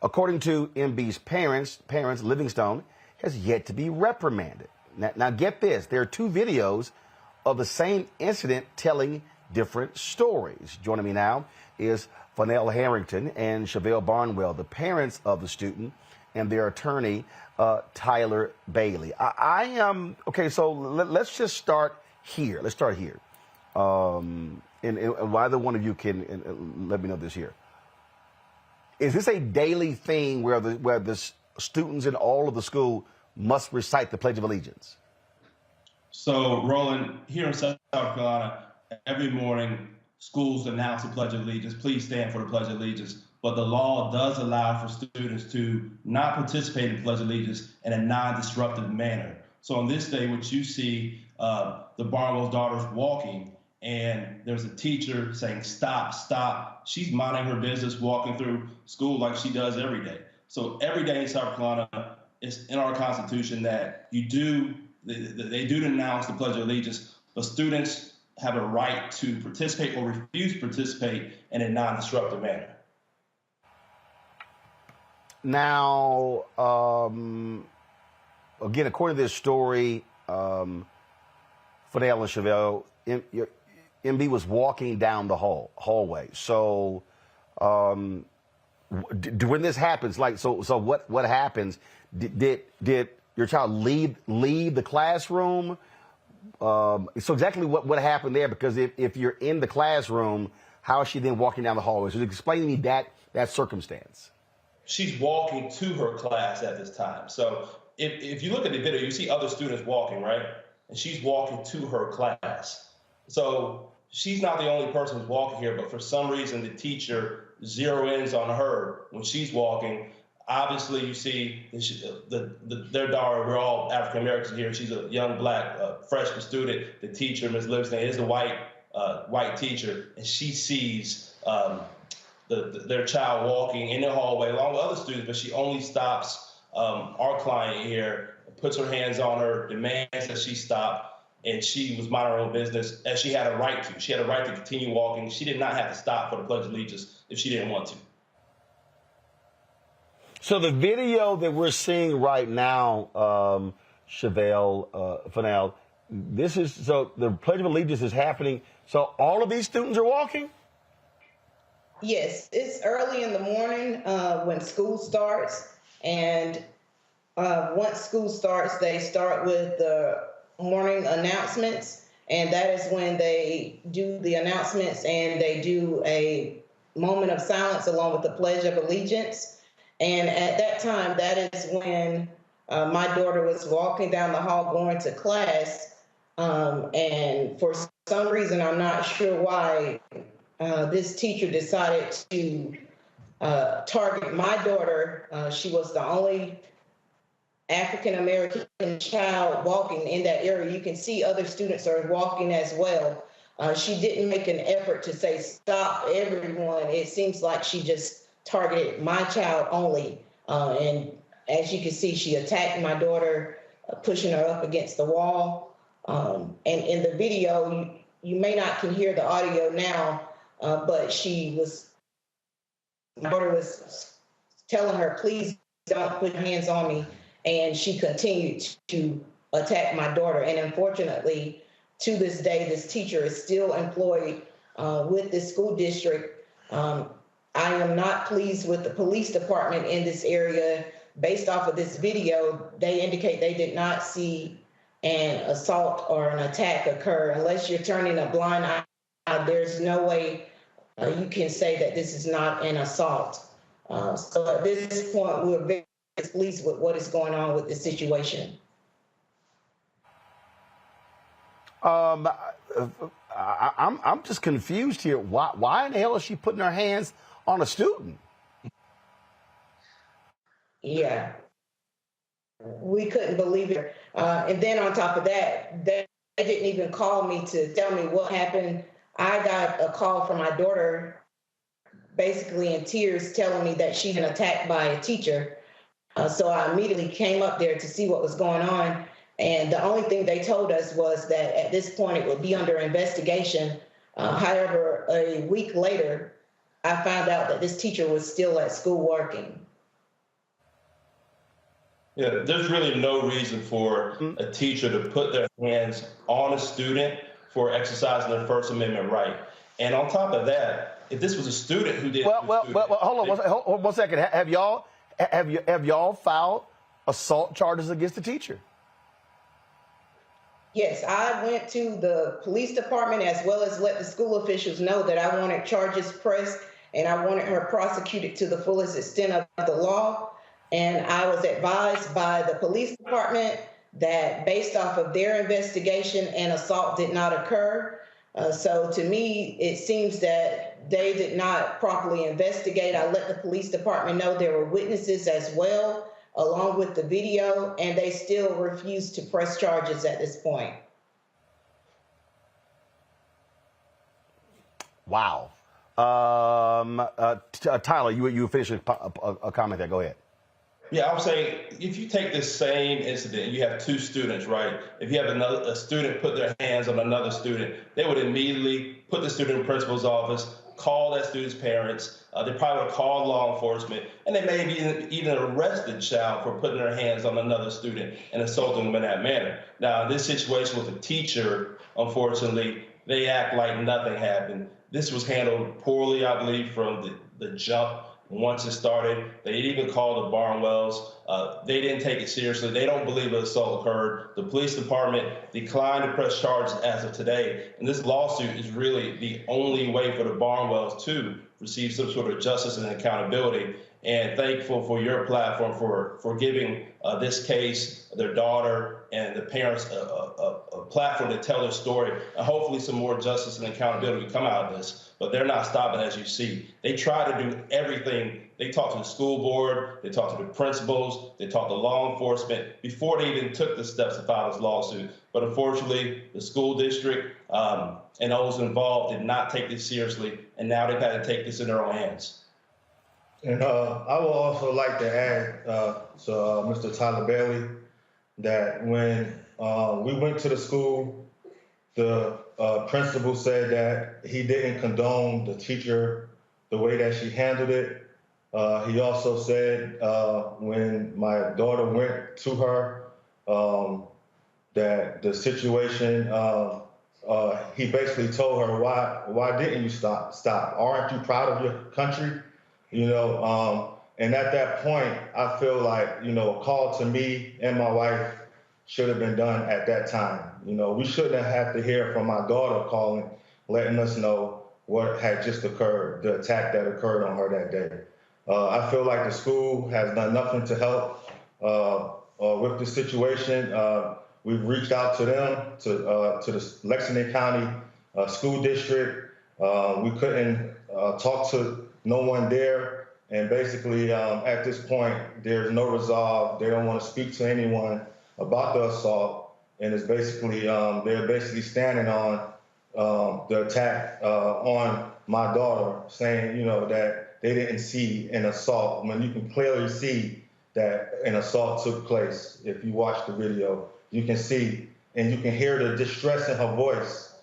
According to MB's parents, Livingston has yet to be reprimanded. Now get this, there are two videos of the same incident telling different stories. Joining me now is Fennell Harrington and Chevelle Barnwell, the parents of the student, and their attorney, Tyler Bailey. I am, okay, so let's just start here. Let's start here. And either one of you can let me know this here. Is this a daily thing where the students in all of the school must recite the Pledge of Allegiance? So, Roland, here in South Carolina, every morning schools announce the Pledge of Allegiance. Please stand for the Pledge of Allegiance. But the law does allow for students to not participate in the Pledge of Allegiance in a non-disruptive manner. So on this day, what you see, the Barnwell's daughter's walking, and there's a teacher saying, stop, stop. She's minding her business, walking through school like she does every day. So every day in South Carolina, it's in our Constitution that they do announce the Pledge of Allegiance, but students have a right to participate or refuse to participate in a non-disruptive manner. Now, again, according to this story, Fennell and Chevelle, MB was walking down the hallway. So when this happens, so what happens? Did your child leave the classroom? So exactly what happened there? Because if you're in the classroom, how is she then walking down the hallway? So explain to me that circumstance. She's walking to her class at this time. So if you look at the video, you see other students walking, right? And she's walking to her class. So she's not the only person who's walking here, but for some reason the teacher zero ins on her when she's walking. Obviously, you see their daughter, we're all African Americans here. She's a young black freshman student. The teacher, Ms. Livingston, is a white teacher, and she sees their child walking in the hallway along with other students, but she only stops our client here, puts her hands on her, demands that she stop, and she was minding her own business as she had a right to. She had a right to continue walking. She did not have to stop for the Pledge of Allegiance if she didn't want to. So the video that we're seeing right now, Chevelle, Fennell, so the Pledge of Allegiance is happening. So all of these students are walking? Yes, it's early in the morning when school starts. And once school starts, they start with the morning announcements. And that is when they do the announcements and they do a moment of silence along with the Pledge of Allegiance. And at that time, that is when my daughter was walking down the hall going to class. And for some reason, I'm not sure why, this teacher decided to target my daughter. She was the only African-American child walking in that area. You can see other students are walking as well. She didn't make an effort to say, stop everyone. It seems like she just targeted my child only. And as you can see, she attacked my daughter, pushing her up against the wall. And in the video, you may not can hear the audio now, but my daughter was telling her, please don't put hands on me. And she continued to attack my daughter. And unfortunately, to this day, this teacher is still employed with this school district. I am not pleased with the police department in this area. Based off of this video, they indicate they did not see an assault or an attack occur. Unless you're turning a blind eye, there's no way you can say that this is not an assault. So at this point, we're very pleased with what is going on with the situation. I'm just confused here. Why in the hell is she putting her hands on a student? Yeah, we couldn't believe it. And then on top of that, they didn't even call me to tell me what happened. I got a call from my daughter, basically in tears, telling me that she'd been attacked by a teacher. So I immediately came up there to see what was going on. And the only thing they told us was that at this point it would be under investigation. However, a week later, I found out that this teacher was still at school working. Yeah, there's really no reason for a teacher to put their hands on a student for exercising their First Amendment right. And on top of that, if this was a student who did, hold on one second. Have y'all filed assault charges against the teacher? Yes, I went to the police department as well as let the school officials know that I wanted charges pressed and I wanted her prosecuted to the fullest extent of the law. And I was advised by the police department that based off of their investigation, an assault did not occur. So to me, it seems that they did not properly investigate. I let the police department know there were witnesses as well, along with the video, and they still refuse to press charges at this point. Wow. Tyler, you finished a comment there. Go ahead. Yeah, I'm saying if you take this same incident, you have two students, right? If you have a student put their hands on another student, they would immediately put the student in the principal's office, call that student's parents. They probably would have called law enforcement, and they may have even arrested child for putting their hands on another student and assaulting them in that manner. Now, in this situation with a teacher, unfortunately, they act like nothing happened. This was handled poorly, I believe, from the jump. Once it started, they even called the Barnwells. They didn't take it seriously. They don't believe an assault occurred. The police department declined to press charges as of today. And this lawsuit is really the only way for the Barnwells to receive some sort of justice and accountability. And thankful for your platform for giving this case, their daughter, and the parents a platform to tell their story. And hopefully some more justice and accountability come out of this. But they're not stopping, as you see. They try to do everything. They talk to the school board, they talk to the principals, they talk to law enforcement before they even took the steps to file this lawsuit. But unfortunately, the school district and those involved did not take this seriously, and now they've had to take this in their own hands. And I would also like to add to Mr. Tyler Bailey that when we went to the school, the principal said that he didn't condone the teacher the way that she handled it. He also said when my daughter went to her that the situation, he basically told her, why didn't you stop? Aren't you proud of your country? You know, and at that point, I feel like, you know, a call to me and my wife should have been done at that time. You know, we shouldn't have to hear from my daughter calling, letting us know what had just occurred, the attack that occurred on her that day. I feel like the school has done nothing to help with the situation. We've reached out to them, to the Lexington County School District. We couldn't talk to no one there. And basically, at this point, there's no resolve. They don't want to speak to anyone about the assault. And it's basically, they're basically standing on the attack on my daughter, saying, you know, that they didn't see an assault when you can clearly see that an assault took place. If you watch the video, you can see and you can hear the distress in her voice.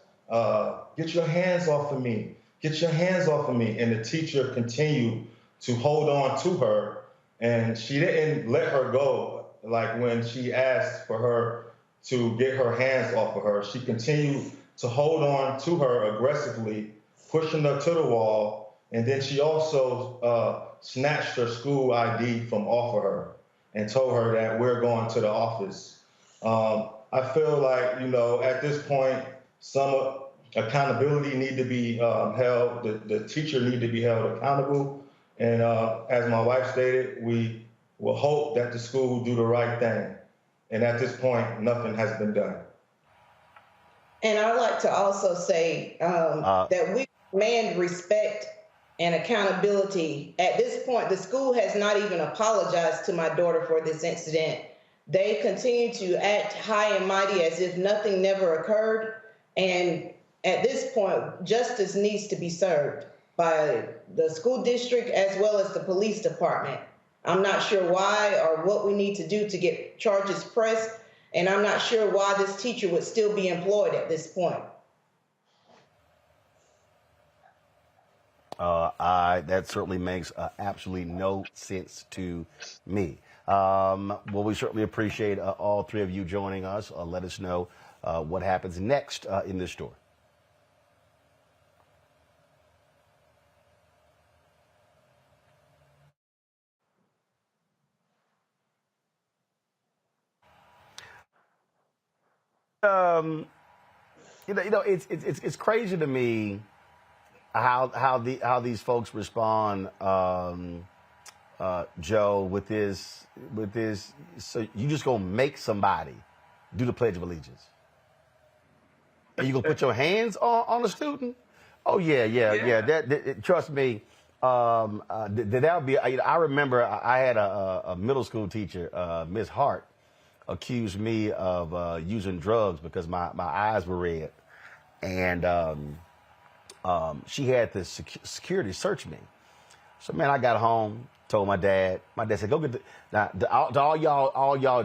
Get your hands off of me. Get your hands off of me. And the teacher continued to hold on to her, and she didn't let her go. Like when she asked for her to get her hands off of her, she continued to hold on to her aggressively, pushing her to the wall And then she also snatched her school ID from off of her and told her that we're going to the office. I feel like, at this point, some accountability need to be held. The teacher need to be held accountable. And as my wife stated, we will hope that the school will do the right thing. And at this point, nothing has been done. And I'd like to also say that we demand respect and accountability. At this point, the school has not even apologized to my daughter for this incident. They continue to act high and mighty as if nothing never occurred. And at this point, justice needs to be served by the school district as well as the police department. I'm not sure why or what we need to do to get charges pressed, and I'm not sure why this teacher would still be employed at this point. That certainly makes absolutely no sense to me. Well, we certainly appreciate all three of you joining us. Let us know what happens next in this story. It's crazy to me how these folks respond, Joe, with this. So you just gonna make somebody do the Pledge of Allegiance, and you gonna put your hands on a student? Oh yeah. That trust me. That'll be. I remember I had a middle school teacher, Miss Hart, accused me of using drugs because my eyes were red, and she had to security search me. So man, I got home, told my dad. My dad said, "Go get all y'all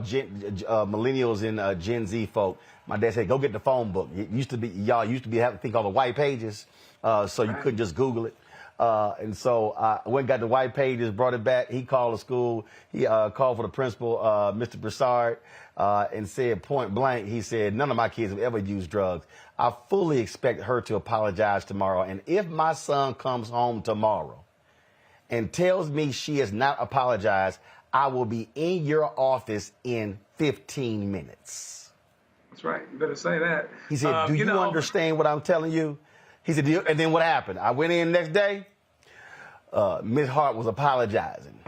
millennials and Gen Z folk." My dad said, "Go get the phone book. Y'all used to be having a thing called the white pages, so you couldn't just Google it." And so I went and got the white pages, brought it back. He called the school. He called for the principal, Mr. Broussard, and said point blank, he said, "None of my kids have ever used drugs. I fully expect her to apologize tomorrow. And if my son comes home tomorrow and tells me she has not apologized, I will be in your office in 15 minutes. That's right. You better say that. He said, do you understand what I'm telling you? He said, and then what happened? I went in the next day. Ms. Hart was apologizing.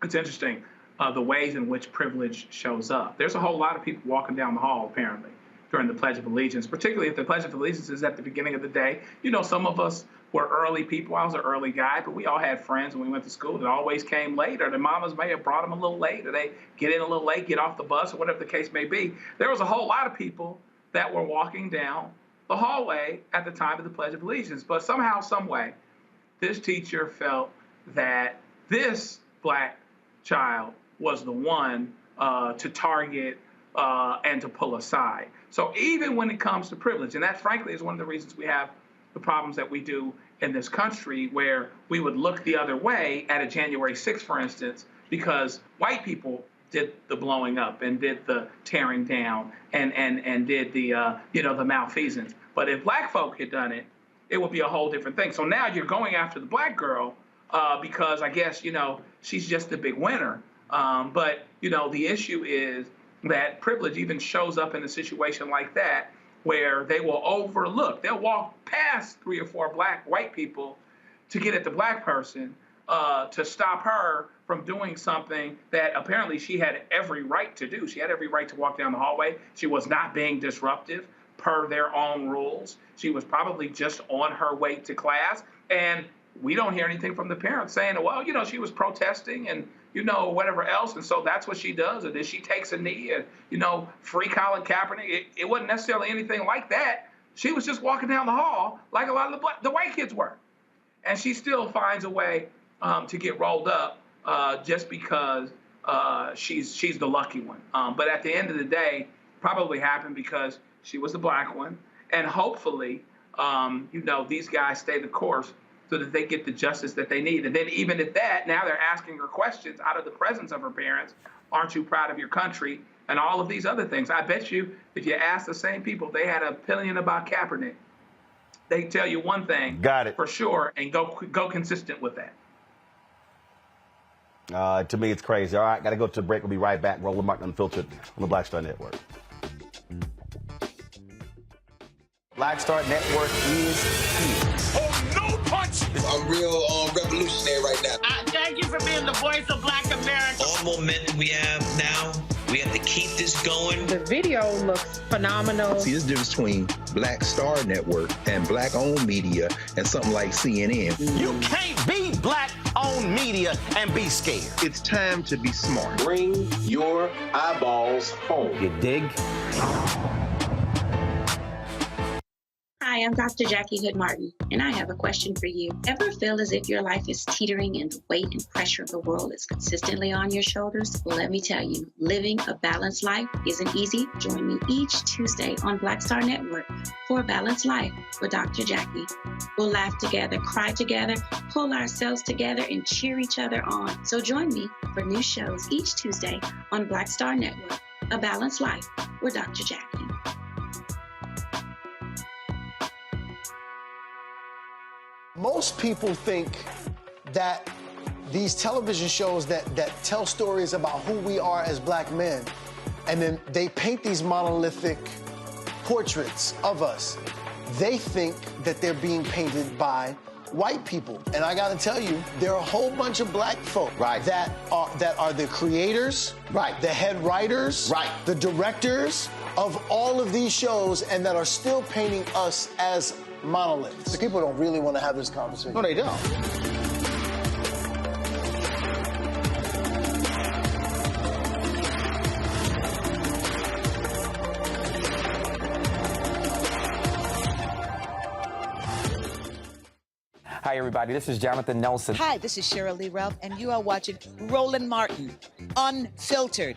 It's interesting the ways in which privilege shows up. There's a whole lot of people walking down the hall, apparently, during the Pledge of Allegiance, particularly if the Pledge of Allegiance is at the beginning of the day. Some of us were early people. I was an early guy, but we all had friends when we went to school that always came late, or their mamas may have brought them a little late, or they get in a little late, get off the bus, or whatever the case may be. There was a whole lot of people that were walking down the hallway at the time of the Pledge of Allegiance. But somehow, some way, this teacher felt that this black child was the one to target and to pull aside. So even when it comes to privilege, and that frankly is one of the reasons we have the problems that we do in this country, where we would look the other way at a January 6th, for instance, because white people did the blowing up and did the tearing down and did the the malfeasance. But if black folk had done it, it would be a whole different thing. So now you're going after the black girl because I guess she's just the big winner. But the issue is that privilege even shows up in a situation like that, where they will overlook. They'll walk past 3 or 4 white people to get at the black person to stop her from doing something that apparently she had every right to do. She had every right to walk down the hallway. She was not being disruptive per their own rules. She was probably just on her way to class. And we don't hear anything from the parents saying, well, she was protesting and, whatever else. And so that's what she does. And then she takes a knee and, free Colin Kaepernick. It wasn't necessarily anything like that. She was just walking down the hall like a lot of the white kids were. And she still finds a way to get rolled up just because she's the lucky one. But at the end of the day, probably happened because she was the black one. And hopefully, these guys stay the course so that they get the justice that they need. And then even at that, now they're asking her questions out of the presence of her parents. Aren't you proud of your country? And all of these other things. I bet you if you ask the same people, they had an opinion about Kaepernick. they tell you one thing. Got it. For sure, and go consistent with that. To me, it's crazy. All right, got to go to the break. We'll be right back. Roland Martin Unfiltered on the Black Star Network. Black Star Network is here. Oh, no punch! I'm real revolutionary right now. Thank you for being the voice of Black America. All momentum we have now, we have to keep this going. The video looks phenomenal. See, there's a difference between Black Star Network and black-owned media and something like CNN. You can't be black-owned media and be scared. It's time to be smart. Bring your eyeballs home. You dig? Hi, I'm Dr. Jackie Hood Martin, and I have a question for you. Ever feel as if your life is teetering and the weight and pressure of the world is consistently on your shoulders? Well, let me tell you, living a balanced life isn't easy. Join me each Tuesday on Black Star Network for A Balanced Life with Dr. Jackie. We'll laugh together, cry together, pull ourselves together, and cheer each other on. So join me for new shows each Tuesday on Black Star Network, A Balanced Life with Dr. Jackie. Most people think that these television shows that tell stories about who we are as black men, and then they paint these monolithic portraits of us. They think that they're being painted by white people. And I gotta tell you, there are a whole bunch of black folk that are the creators, the head writers, the directors of all of these shows, and that are still painting us as monoliths. The people don't really want to have this conversation. No, they don't. Hi, everybody. This is Jonathan Nelson. Hi, this is Cheryl Lee Ralph, and you are watching Roland Martin, Unfiltered.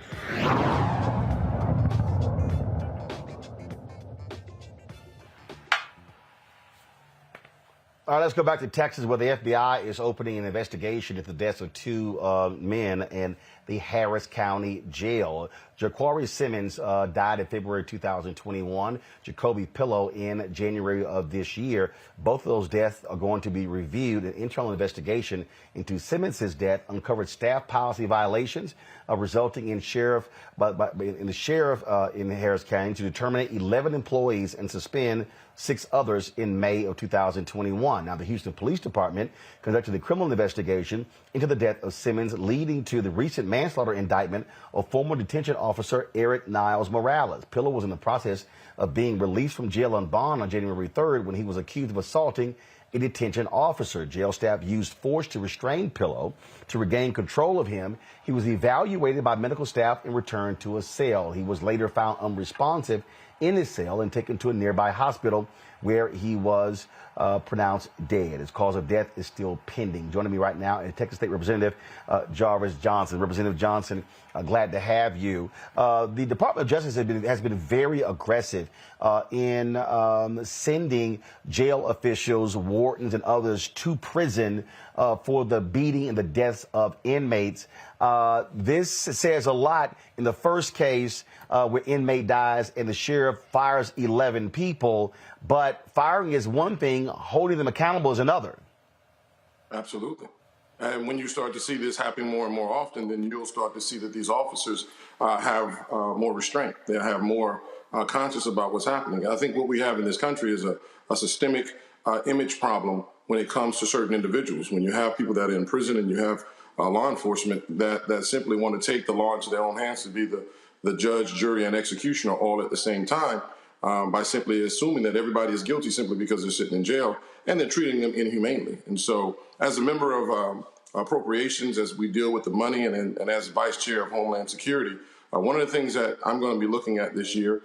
All right, let's go back to Texas, where the FBI is opening an investigation into the deaths of two men in the Harris County Jail. Jaquari Simmons died in February 2021. Jacoby Pillow in January of this year. Both of those deaths are going to be reviewed. An internal investigation into Simmons' death uncovered staff policy violations resulting in the sheriff in Harris County to terminate 11 employees and suspend 6 others in May of 2021. Now, the Houston Police Department conducted a criminal investigation into the death of Simmons, leading to the recent manslaughter indictment of former detention officer Eric Niles Morales. Pillow was in the process of being released from jail on bond on January 3rd when he was accused of assaulting a detention officer. Jail staff used force to restrain Pillow to regain control of him. He was evaluated by medical staff and returned to a cell. He was later found unresponsive in his cell and taken to a nearby hospital where he was pronounced dead. His cause of death is still pending. Joining me right now is Texas State Representative Jarvis Johnson. Representative Johnson, glad to have you. The Department of Justice has been very aggressive in sending jail officials, wardens, and others to prison for the beating and the deaths of inmates. This says a lot in the first case where inmate dies and the sheriff fires 11 people, but firing is one thing, holding them accountable is another. Absolutely. And when you start to see this happen more and more often, then you'll start to see that these officers have more restraint. They have more conscious about what's happening. And I think what we have in this country is a systemic image problem when it comes to certain individuals. When you have people that are in prison and you have law enforcement that simply want to take the law into their own hands to be the judge, jury, and executioner all at the same time, by simply assuming that everybody is guilty simply because they're sitting in jail, and then treating them inhumanely. And so as a member of appropriations, as we deal with the money, and as vice chair of Homeland Security, one of the things that I'm going to be looking at this year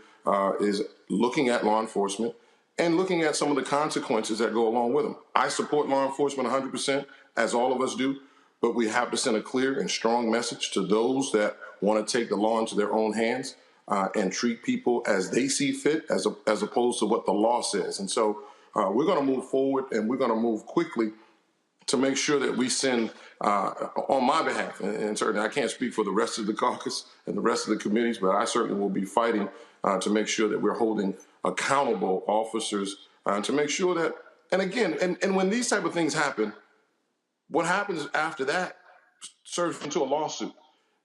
is looking at law enforcement and looking at some of the consequences that go along with them. I support law enforcement 100%, as all of us do, but we have to send a clear and strong message to those that want to take the law into their own hands and treat people as they see fit, as opposed to what the law says. And so we're going to move forward, and we're going to move quickly to make sure that we send, on my behalf, and certainly I can't speak for the rest of the caucus and the rest of the committees, but I certainly will be fighting to make sure that we're holding accountable officers to make sure that, and again, and when these type of things happen, what happens after that serves into a lawsuit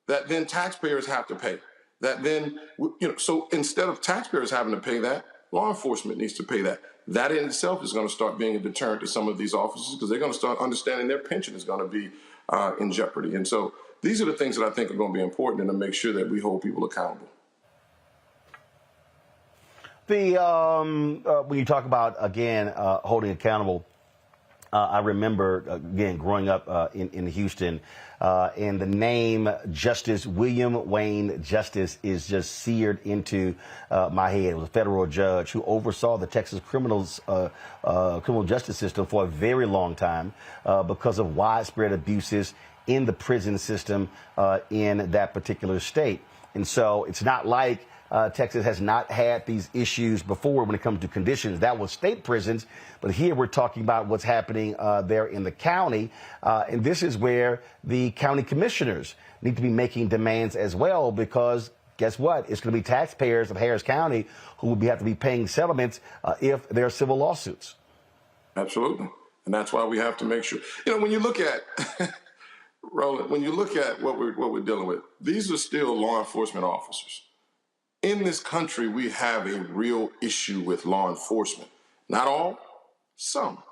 that then taxpayers have to pay. That then, so instead of taxpayers having to pay that, law enforcement needs to pay that. That in itself is going to start being a deterrent to some of these officers because they're going to start understanding their pension is going to be in jeopardy. And so these are the things that I think are going to be important and to make sure that we hold people accountable. When you talk about, again, holding accountable, I remember, again, growing up in Houston, and the name Justice William Wayne Justice is just seared into my head. It was a federal judge who oversaw the Texas criminal justice system for a very long time because of widespread abuses in the prison system in that particular state. And so it's not like Texas has not had these issues before when it comes to conditions. That was state prisons. But here we're talking about what's happening there in the county. And this is where the county commissioners need to be making demands as well, because guess what? It's going to be taxpayers of Harris County who will have to be paying settlements if there are civil lawsuits. Absolutely. And that's why we have to make sure, when you look at, Roland, when you look at what we're dealing with, these are still law enforcement officers. In this country, we have a real issue with law enforcement. Not all, some.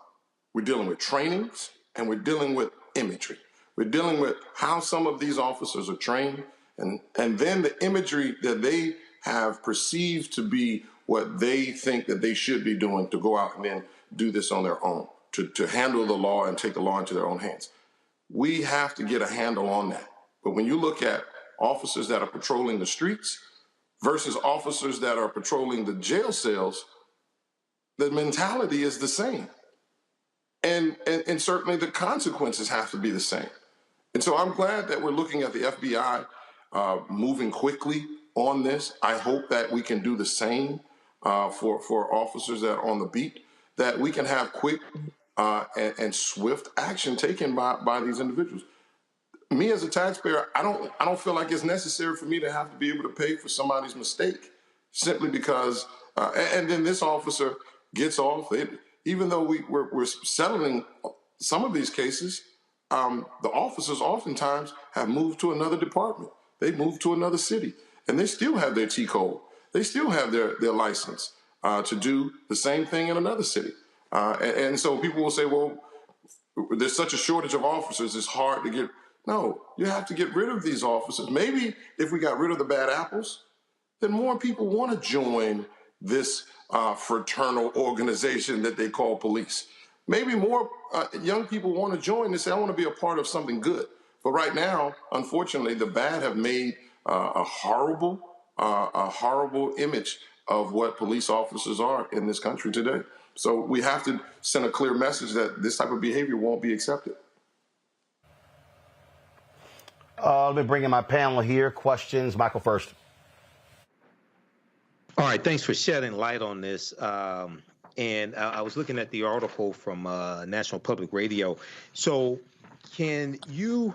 We're dealing with trainings and we're dealing with imagery. We're dealing with how some of these officers are trained and then the imagery that they have perceived to be what they think that they should be doing to go out and then do this on their own, to handle the law and take the law into their own hands. We have to get a handle on that. But when you look at officers that are patrolling the streets versus officers that are patrolling the jail cells, the mentality is the same. And certainly the consequences have to be the same. And so I'm glad that we're looking at the FBI moving quickly on this. I hope that we can do the same for officers that are on the beat, that we can have quick and swift action taken by these individuals. Me as a taxpayer, I don't feel like it's necessary for me to have to be able to pay for somebody's mistake simply because, and then this officer gets off. Even though we're settling some of these cases, the officers oftentimes have moved to another department. They moved to another city, and they still have their T code. They still have their license to do the same thing in another city. And so people will say, well, there's such a shortage of officers, it's hard to get. No, you have to get rid of these officers. Maybe if we got rid of the bad apples, then more people want to join this fraternal organization that they call police. Maybe more young people want to join and say, I want to be a part of something good. But right now, unfortunately, the bad have made a horrible image of what police officers are in this country today. So we have to send a clear message that this type of behavior won't be accepted. Let me bring in my panel here. Questions. Michael first. All right. Thanks for shedding light on this. And I was looking at the article from National Public Radio. So can you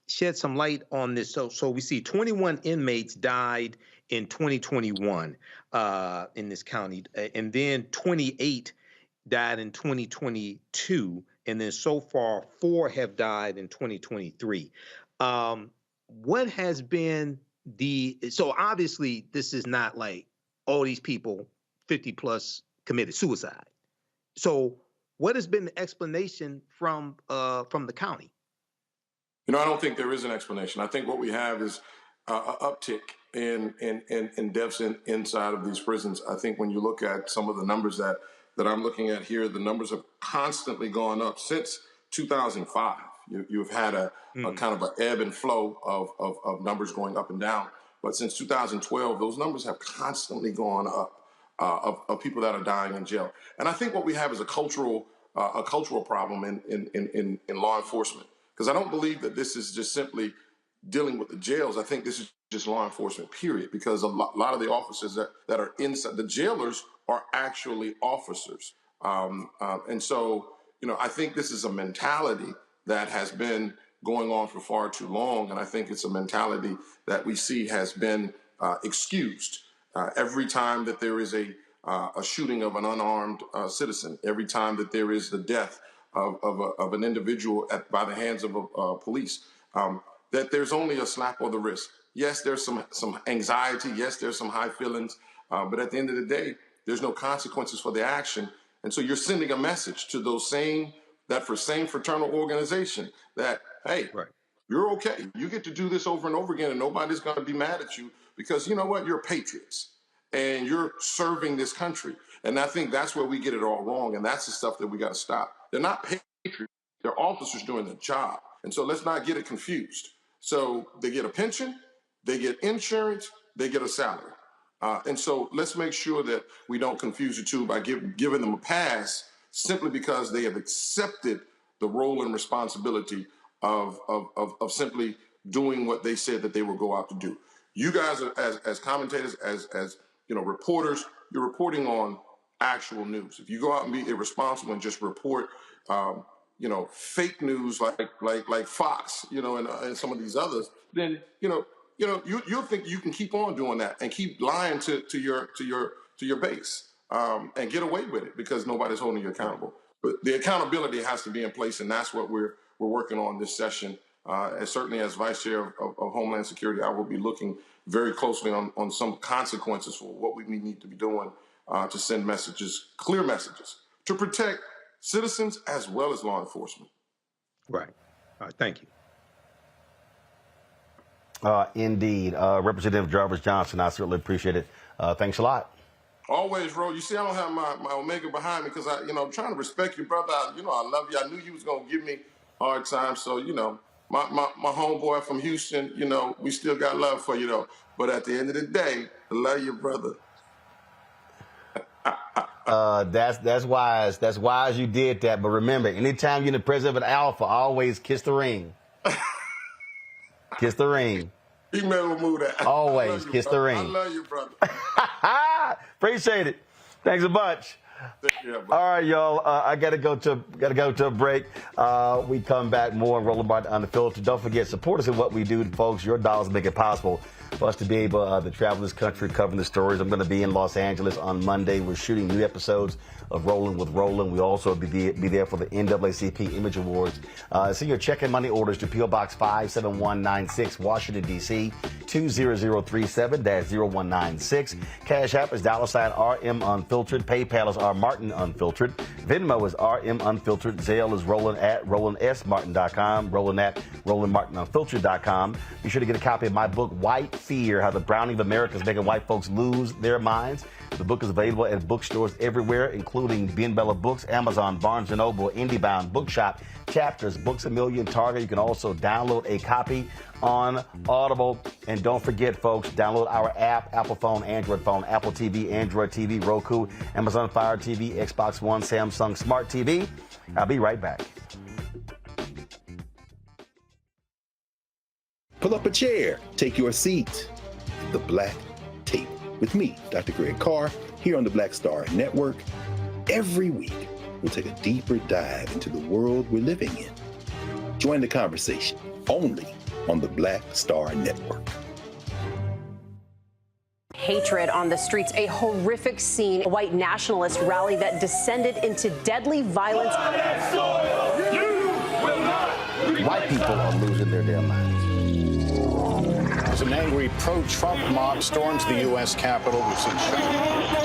shed some light on this? So we see 21 inmates died in 2021 in this county, and then 28 died in 2022, and then so far 4 have died in 2023. What has been so obviously this is not like all these people 50 plus committed suicide. So what has been the explanation from the county? I don't think there is an explanation. I think what we have is an uptick in deaths inside of these prisons. I think when you look at some of the numbers that I'm looking at here, the numbers have constantly gone up since 2005. You've had a kind of an ebb and flow of numbers going up and down. But since 2012, those numbers have constantly gone up of people that are dying in jail. And I think what we have is a cultural problem in law enforcement. Because I don't believe that this is just simply dealing with the jails. I think this is just law enforcement, period. Because a lot of the officers that are inside, the jailers are actually officers. And so, I think this is a mentality that has been going on for far too long. And I think it's a mentality that we see has been excused. Every time that there is a a shooting of an unarmed citizen, every time that there is the death of an individual by the hands of police, that there's only a slap on the wrist. Yes, there's some anxiety. Yes, there's some high feelings. But at the end of the day, there's no consequences for the action. And so you're sending a message to those same fraternal organization that, hey, you're okay. You get to do this over and over again, and nobody's going to be mad at you because you know what? You're patriots, and you're serving this country. And I think that's where we get it all wrong, and that's the stuff that we got to stop. They're not patriots. They're officers doing the job. And so let's not get it confused. So they get a pension, they get insurance, they get a salary. And so let's make sure that we don't confuse the two by giving them a pass simply because they have accepted the role and responsibility of simply doing what they said that they would go out to do. You guys, as commentators, as reporters, you're reporting on actual news. If you go out and be irresponsible and just report, fake news like Fox, and some of these others, then you'll think you can keep on doing that and keep lying to your base and get away with it because nobody's holding you accountable. But the accountability has to be in place, and that's what we're working on this session. And certainly, as Vice Chair of Homeland Security, I will be looking very closely on some consequences for what we need to be doing to send messages, clear messages, to protect citizens as well as law enforcement. Right. All right. Thank you. Indeed. Representative Jarvis Johnson, I certainly appreciate it. Thanks a lot. Always, Ro. You see, I don't have my Omega behind me because I'm trying to respect you, brother. I love you. I knew you was going to give me a hard time. So, my homeboy from Houston, we still got love for you, though. But at the end of the day, I love you, brother. That's wise. That's wise you did that. But remember, anytime you're the president of an alpha, always kiss the ring. Kiss the ring. You may remove that. Always kiss the ring. I love you, brother. Appreciate it. Thanks a bunch. Yeah, all right, y'all. I gotta go to a break. We come back more on Roland Martin Unfiltered. Don't forget, support us in what we do, folks. Your dollars make it possible for us to be able to travel this country, covering the stories. I'm going to be in Los Angeles on Monday. We're shooting new episodes of Rolling with Roland. We also be there for the NAACP Image Awards. Send your check and money orders to P.O. Box 57196, Washington, D.C. 20037-0196. Cash App is $RM Unfiltered. PayPal is R Martin Unfiltered. Venmo is RM Unfiltered. Zelle is Roland at RolandSMartin.com. Roland at RolandMartinUnfiltered.com. Be sure to get a copy of my book, White Fear, How the Browning of America is Making White Folks Lose Their Minds. The book is available at bookstores everywhere, including Ben Bella Books, Amazon, Barnes & Noble, IndieBound, Bookshop, Chapters, Books A Million, Target. You can also download a copy on Audible. And don't forget, folks, download our app, Apple phone, Android phone, Apple TV, Android TV, Roku, Amazon Fire TV, Xbox One, Samsung Smart TV. I'll be right back. Pull up a chair, take your seat. The Black Tape with me, Dr. Greg Carr, here on the Black Star Network. Every week, we'll take a deeper dive into the world we're living in. Join the conversation only on the Black Star Network. Hatred on the streets, a horrific scene, a white nationalist rally that descended into deadly violence. White people are losing their damn minds. As an angry pro-Trump mob storms the U.S. Capitol, we've seen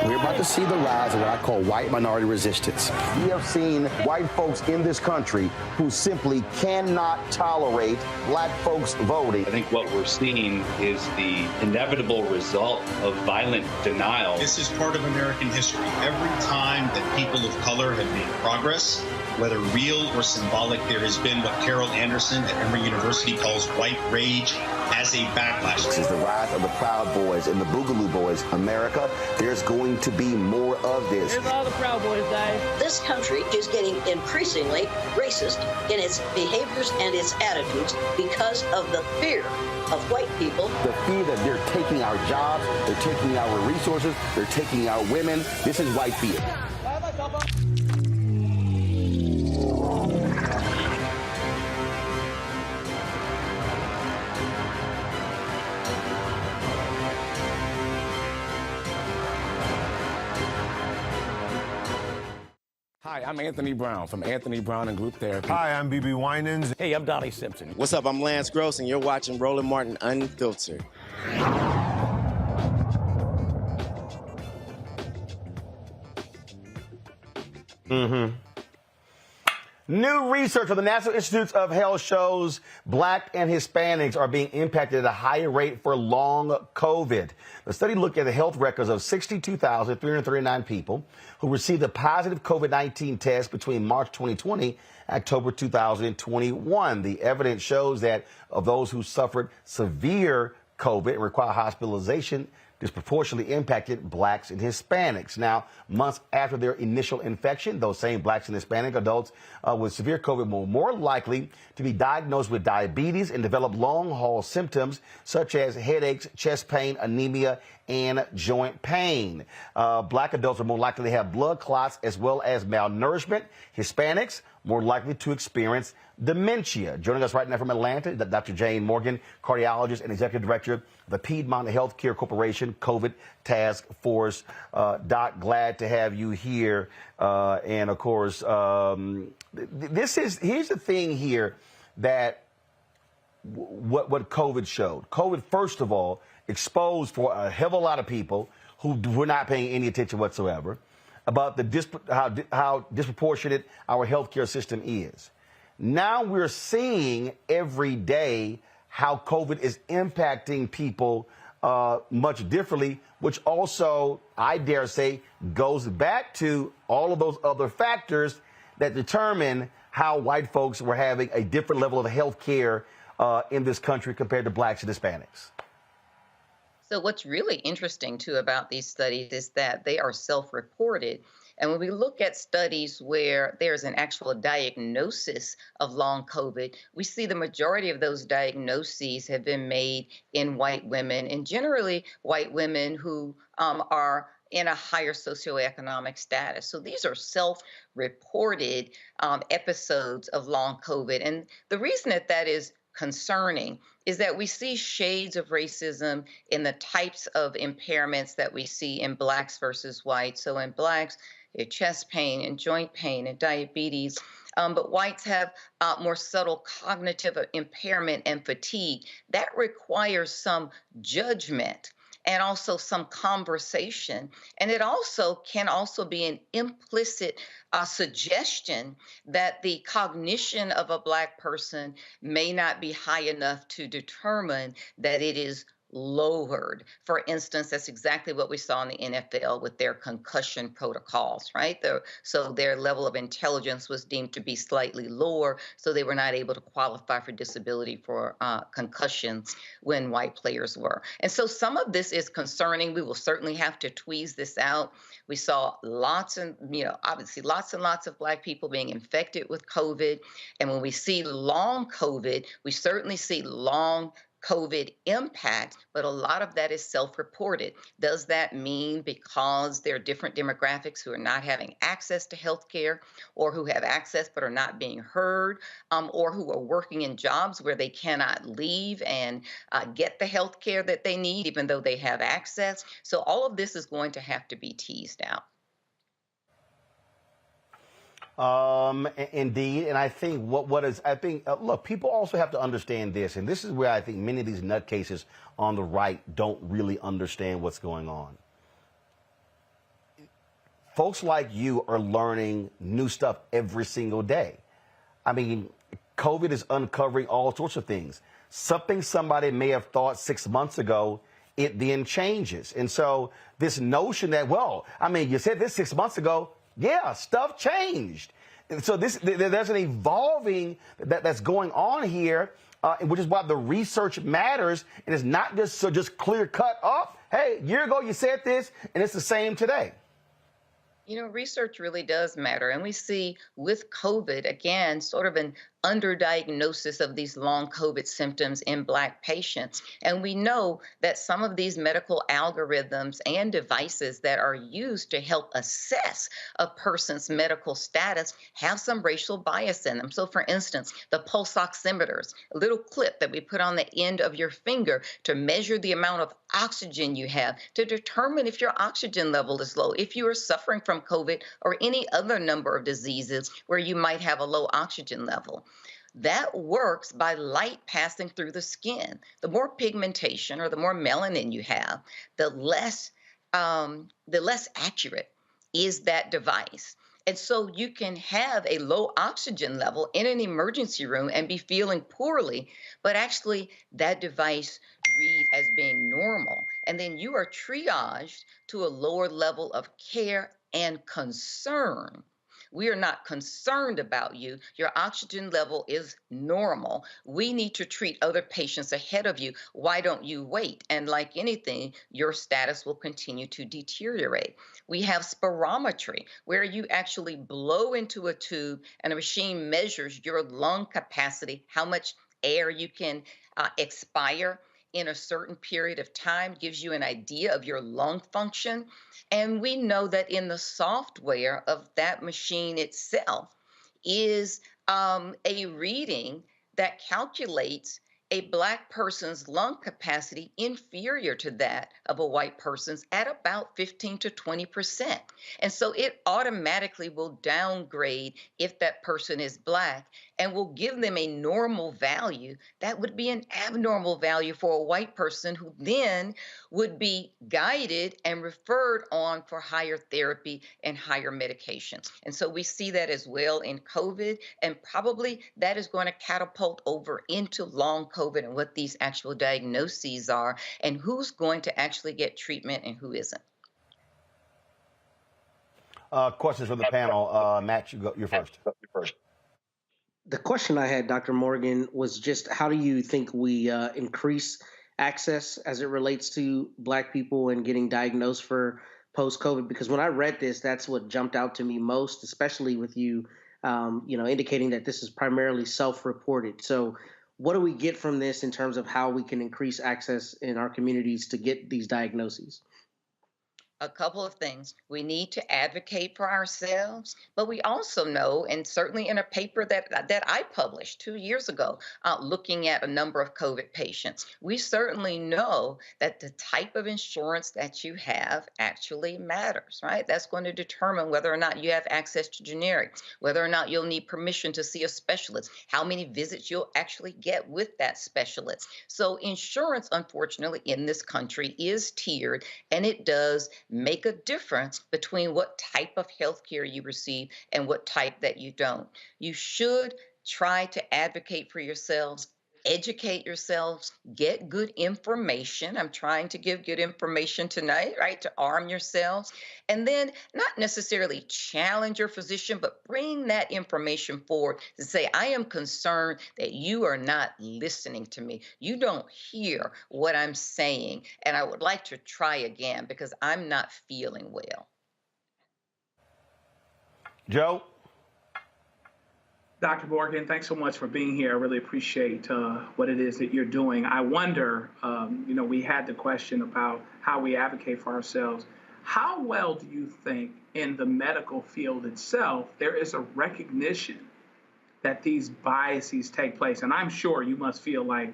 We're about to see the rise of what I call white minority resistance. We have seen white folks in this country who simply cannot tolerate black folks voting. I think what we're seeing is the inevitable result of violent denial. This is part of American history. Every time that people of color have made progress, whether real or symbolic, there has been what Carol Anderson at Emory University calls white rage as a backlash. This is the rise of the Proud Boys and the Boogaloo Boys. America, there's going to be more of this. Here's all the Proud Boys, Dave. This country is getting increasingly racist in its behaviors and its attitudes because of the fear of white people. The fear that they're taking our jobs, they're taking our resources, they're taking our women. This is white fear. Hi, I'm Anthony Brown from Anthony Brown and Group Therapy. Hi, I'm BB Winans. Hey, I'm Donnie Simpson. What's up? I'm Lance Gross, and you're watching Roland Martin Unfiltered. New research from the National Institutes of Health shows Black and Hispanics are being impacted at a higher rate for long COVID. The study looked at the health records of 62,339 people who received a positive COVID-19 test between March 2020 and October 2021. The evidence shows that of those who suffered severe COVID and require hospitalization, disproportionately impacted Blacks and Hispanics. Now, months after their initial infection, those same Blacks and Hispanic adults with severe COVID were more likely to be diagnosed with diabetes and develop long-haul symptoms such as headaches, chest pain, anemia, and joint pain. Black adults are more likely to have blood clots as well as malnourishment. Hispanics more likely to experience dementia. Joining us right now from Atlanta, Dr. Jane Morgan, cardiologist and executive director of the Piedmont Healthcare Corporation COVID Task Force. Doc, glad to have you here. And of course, here's the thing here that what COVID showed. COVID, first of all, exposed for a hell of a lot of people who were not paying any attention whatsoever about how disproportionate our healthcare system is. Now we're seeing every day how COVID is impacting people much differently, which also, I dare say, goes back to all of those other factors that determine how white folks were having a different level of health care in this country compared to Blacks and Hispanics. So what's really interesting, too, about these studies is that they are self-reported. And when we look at studies where there's an actual diagnosis of long COVID, we see the majority of those diagnoses have been made in white women, and generally white women who are in a higher socioeconomic status. So these are self-reported episodes of long COVID. And the reason that is concerning is that we see shades of racism in the types of impairments that we see in Blacks versus whites. So in Blacks, chest pain and joint pain and diabetes, but whites have more subtle cognitive impairment and fatigue. That requires some judgment and also some conversation. And it also can be an implicit suggestion that the cognition of a Black person may not be high enough to determine that it is lowered. For instance, that's exactly what we saw in the NFL with their concussion protocols, right? So their level of intelligence was deemed to be slightly lower, so they were not able to qualify for disability for concussions when white players were. And so some of this is concerning. We will certainly have to tweeze this out. We saw obviously lots and lots of Black people being infected with COVID. And when we see long COVID, we certainly see long COVID impact, but a lot of that is self-reported. Does that mean because there are different demographics who are not having access to health care, or who have access but are not being heard, or who are working in jobs where they cannot leave and get the health care that they need, even though they have access? So all of this is going to have to be teased out. Indeed. And I think look, people also have to understand this, and this is where I think many of these nutcases on the right don't really understand what's going on. Folks like you are learning new stuff every single day. I mean, COVID is uncovering all sorts of things. Something somebody may have thought 6 months ago, it then changes. And so this notion that, you said this 6 months ago, yeah, stuff changed. And so there's an evolving that's going on here, which is why the research matters. And it's not just clear cut up. Hey, a year ago you said this, and it's the same today. Research really does matter. And we see with COVID, again, sort of an underdiagnosis of these long COVID symptoms in Black patients. And we know that some of these medical algorithms and devices that are used to help assess a person's medical status have some racial bias in them. So for instance, the pulse oximeters, a little clip that we put on the end of your finger to measure the amount of oxygen you have, to determine if your oxygen level is low, if you are suffering from COVID or any other number of diseases where you might have a low oxygen level. That works by light passing through the skin. The more pigmentation or the more melanin you have, the less accurate is that device. And so you can have a low oxygen level in an emergency room and be feeling poorly, but actually that device reads as being normal. And then you are triaged to a lower level of care and concern. We are not concerned about you. Your oxygen level is normal. We need to treat other patients ahead of you. Why don't you wait? And like anything, your status will continue to deteriorate. We have spirometry, where you actually blow into a tube and a machine measures your lung capacity, how much air you can expire in a certain period of time, gives you an idea of your lung function. And we know that in the software of that machine itself is a reading that calculates a Black person's lung capacity inferior to that of a white person's at about 15 to 20%. And so it automatically will downgrade if that person is Black and will give them a normal value that would be an abnormal value for a white person, who then would be guided and referred on for higher therapy and higher medications. And so we see that as well in COVID, and probably that is going to catapult over into long COVID and what these actual diagnoses are and who's going to actually get treatment and who isn't. Questions from the panel. Matt, you're first. The question I had, Dr. Morgan, was just how do you think we increase access as it relates to Black people and getting diagnosed for post-COVID? Because when I read this, that's what jumped out to me most, especially with you, indicating that this is primarily self-reported. So what do we get from this in terms of how we can increase access in our communities to get these diagnoses? A couple of things. We need to advocate for ourselves, but we also know, and certainly in a paper that I published 2 years ago, looking at a number of COVID patients, we certainly know that the type of insurance that you have actually matters, right? That's going to determine whether or not you have access to generics, whether or not you'll need permission to see a specialist, how many visits you'll actually get with that specialist. So insurance, unfortunately, in this country is tiered, and it does make a difference between what type of health care you receive and what type that you don't. You should try to advocate for yourselves, educate yourselves, get good information. I'm trying to give good information tonight, right, to arm yourselves. And then not necessarily challenge your physician, but bring that information forward to say, I am concerned that you are not listening to me. You don't hear what I'm saying. And I would like to try again because I'm not feeling well. Joe? Dr. Morgan, thanks so much for being here. I really appreciate what it is that you're doing. I wonder, we had the question about how we advocate for ourselves. How well do you think in the medical field itself, there is a recognition that these biases take place? And I'm sure you must feel like,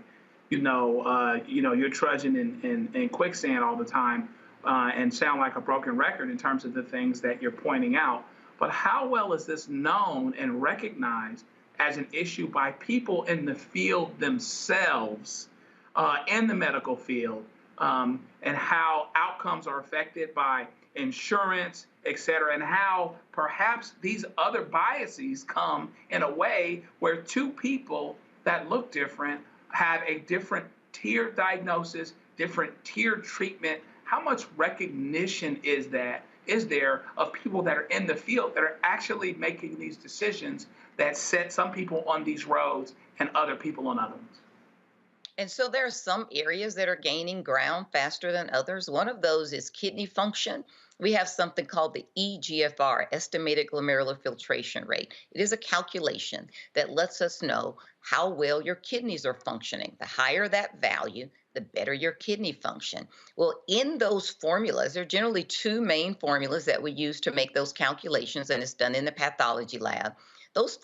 you're trudging in quicksand all the time and sound like a broken record in terms of the things that you're pointing out. But how well is this known and recognized as an issue by people in the field themselves, in the medical field, and how outcomes are affected by insurance, et cetera, and how perhaps these other biases come in a way where two people that look different have a different tiered diagnosis, different tiered treatment? How much recognition is there of people that are in the field that are actually making these decisions that set some people on these roads and other people on other ones? And so there are some areas that are gaining ground faster than others. One of those is kidney function. We have something called the eGFR, estimated glomerular filtration rate. It is a calculation that lets us know how well your kidneys are functioning. The higher that value, the better your kidney function. Well, in those formulas, there are generally two main formulas that we use to make those calculations, and it's done in the pathology lab. Those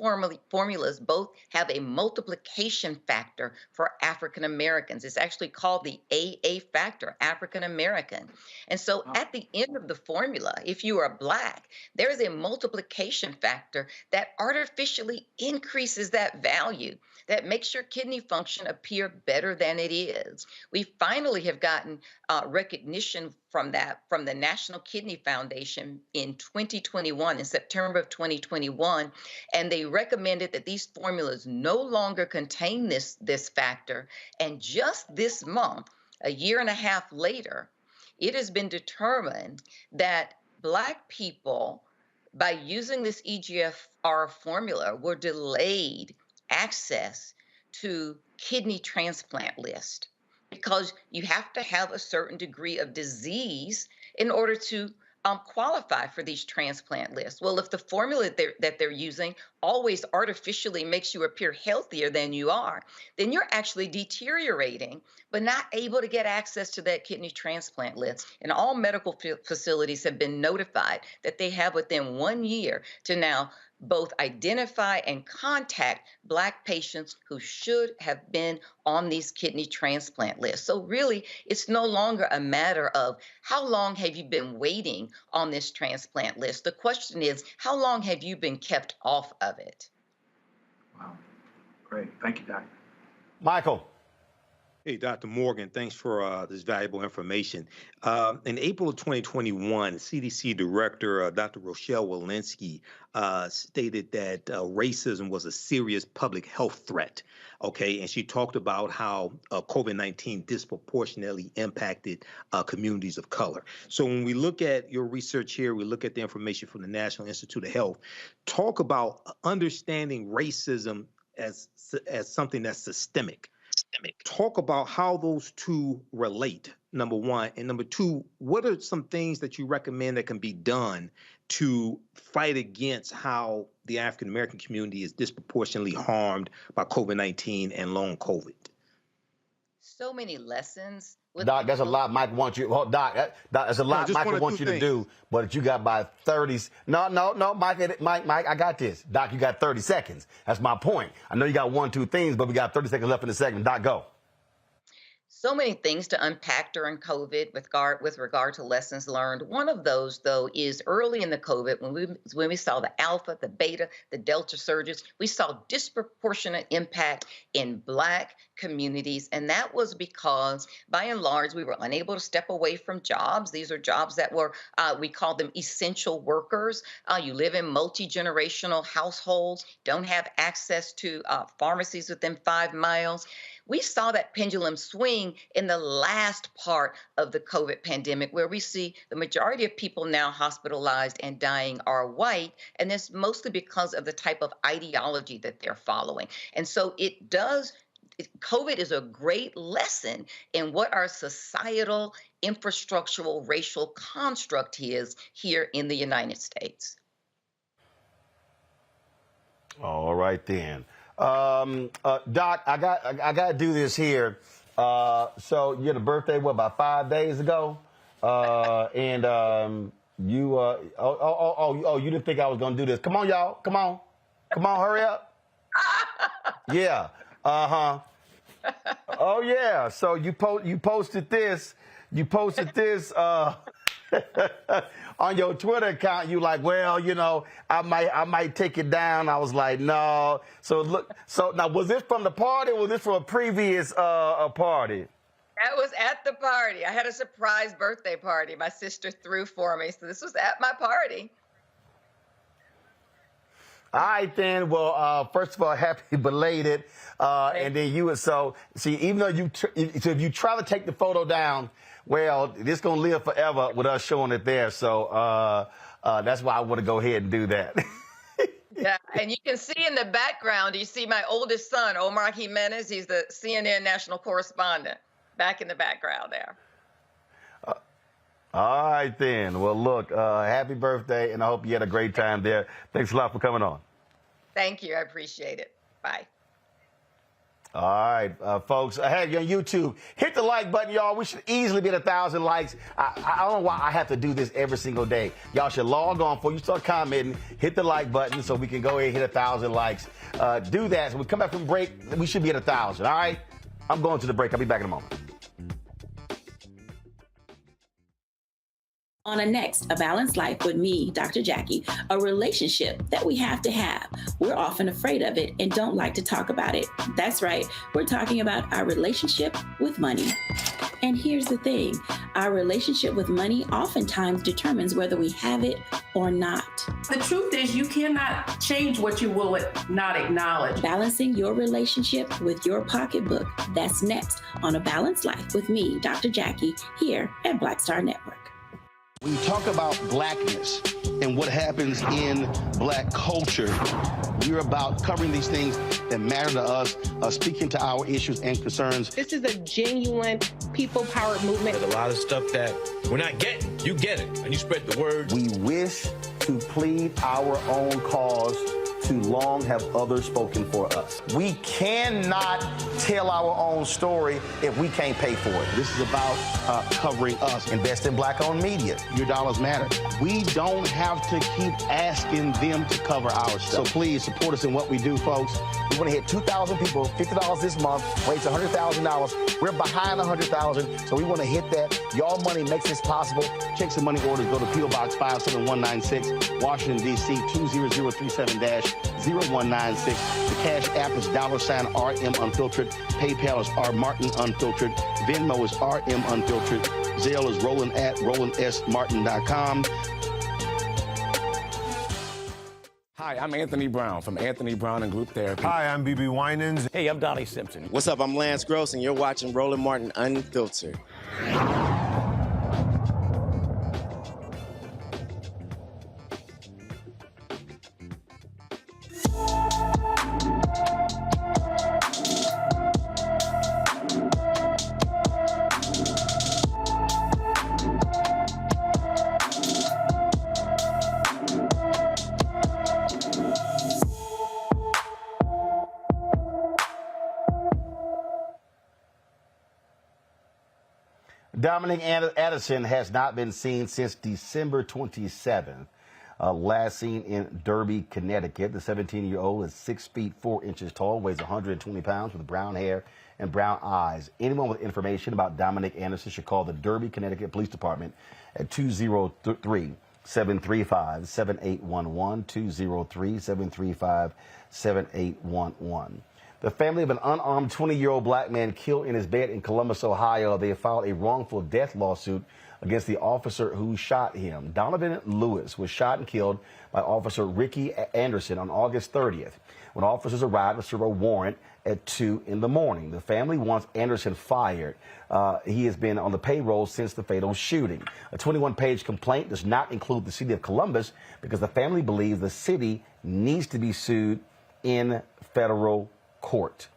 formulas both have a multiplication factor for African Americans. It's actually called the AA factor, African American. And so at the end of the formula, if you are Black, there is a multiplication factor that artificially increases that value, that makes your kidney function appear better than it is. We finally have gotten recognition from that from the National Kidney Foundation in 2021, in September of 2021, and they recommended that these formulas no longer contain this factor. And just this month, a year and a half later, it has been determined that Black people, by using this eGFR formula, were delayed access to kidney transplant list, because you have to have a certain degree of disease in order to qualify for these transplant lists. Well, if the formula that they're using always artificially makes you appear healthier than you are, then you're actually deteriorating, but not able to get access to that kidney transplant list. And all medical facilities have been notified that they have within 1 year to now both identify and contact Black patients who should have been on these kidney transplant lists. So really, it's no longer a matter of how long have you been waiting on this transplant list. The question is, how long have you been kept off of it? Wow. Great. Thank you, Doctor. Michael. Hey, Dr. Morgan, thanks for this valuable information. In April of 2021, CDC Director Dr. Rochelle Walensky stated that racism was a serious public health threat. Okay, and she talked about how COVID-19 disproportionately impacted communities of color. So when we look at your research here, we look at the information from the National Institute of Health, talk about understanding racism as something that's systemic. Talk about how those two relate, number one. And number two, what are some things that you recommend that can be done to fight against how the African American community is disproportionately harmed by COVID-19 and long COVID? So many lessons. Doc, that's a lot Mike wants you. Oh, Doc, that's a lot Michael wants you to do, but you got by 30s. No, Mike, I got this. Doc, you got 30 seconds. That's my point. I know you got 1, 2 things, but we got 30 seconds left in the segment. Doc, go. So many things to unpack during COVID with regard to lessons learned. One of those, though, is early in the COVID, when we saw the Alpha, the Beta, the Delta surges, we saw disproportionate impact in Black communities. And that was because, by and large, we were unable to step away from jobs. These are jobs that were, we call them essential workers. You live in multi-generational households, don't have access to pharmacies within 5 miles. We saw that pendulum swing in the last part of the COVID pandemic, where we see the majority of people now hospitalized and dying are white, and this mostly because of the type of ideology that they're following. And so COVID is a great lesson in what our societal, infrastructural, racial construct is here in the United States. All right, then. Doc, I got to do this here. So you had a birthday, what, about 5 days ago? And you didn't think I was going to do this. Come on, y'all. Come on, hurry up. Yeah. Oh, yeah. So you posted this. You posted this on your Twitter account. You like, well, you know, I might take it down. I was like, no. So look. So now, was this from the party, or was this from a previous party? That was at the party. I had a surprise birthday party my sister threw for me. So this was at my party. All right, then. Well, first of all, happy belated. And then see, even though if you try to take the photo down, well, this going to live forever with us showing it there. So that's why I want to go ahead and do that. Yeah, and you can see in the background, you see my oldest son, Omar Jimenez. He's the CNN national correspondent back in the background there. All right, then. Well, look, happy birthday, and I hope you had a great time there. Thanks a lot for coming on. Thank you. I appreciate it. Bye. All right, folks, I have you on YouTube. Hit the like button, y'all. We should easily be at 1,000 likes. I don't know why I have to do this every single day. Y'all should log on before you start commenting. Hit the like button so we can go ahead and hit 1,000 likes. Do that. So when we come back from break, we should be at 1,000. All right? I'm going to the break. I'll be back in a moment. On a next, A Balanced Life with me, Dr. Jackie, a relationship that we have to have. We're often afraid of it and don't like to talk about it. That's right, we're talking about our relationship with money. And here's the thing, our relationship with money oftentimes determines whether we have it or not. The truth is you cannot change what you will not acknowledge. Balancing your relationship with your pocketbook. That's next on A Balanced Life with me, Dr. Jackie, here at Black Star Network. When you talk about blackness and what happens in black culture, we're about covering these things that matter to us, speaking to our issues and concerns. This is a genuine people-powered movement. There's a lot of stuff that we're not getting. You get it, and you spread the word. We wish to plead our own cause. Too long have others spoken for us. We cannot tell our own story if we can't pay for it. This is about covering us. Invest in black-owned media. Your dollars matter. We don't have to keep asking them to cover our stuff. So please support us in what we do, folks. We want to hit 2,000 people, $50 this month, raise $100,000. We're behind $100,000, so we want to hit that. Y'all money makes this possible. Check some money orders. Go to P.O. Box 57196, Washington, D.C. 20037-0196. The Cash App is $RM Unfiltered. PayPal is R Martin Unfiltered. Venmo is RM Unfiltered. Zelle is Roland at RolandSMartin.com. Hi, I'm Anthony Brown from Anthony Brown and Group Therapy. Hi, I'm BB Winans. Hey, I'm Donnie Simpson. What's up? I'm Lance Gross, and you're watching Roland Martin Unfiltered. Dominic Addison has not been seen since December 27th. Last seen in Derby, Connecticut. The 17-year-old is 6 feet 4 inches tall, weighs 120 pounds, with brown hair and brown eyes. Anyone with information about Dominic Anderson should call the Derby, Connecticut Police Department at 203-735-7811, 203-735-7811. The family of an unarmed 20-year-old black man killed in his bed in Columbus, Ohio. They filed a wrongful death lawsuit against the officer who shot him. Donovan Lewis was shot and killed by Officer Ricky Anderson on August 30th. When officers arrived to serve a warrant at 2 in the morning. The family wants Anderson fired. He has been on the payroll since the fatal shooting. A 21-page complaint does not include the city of Columbus because the family believes the city needs to be sued in federal court.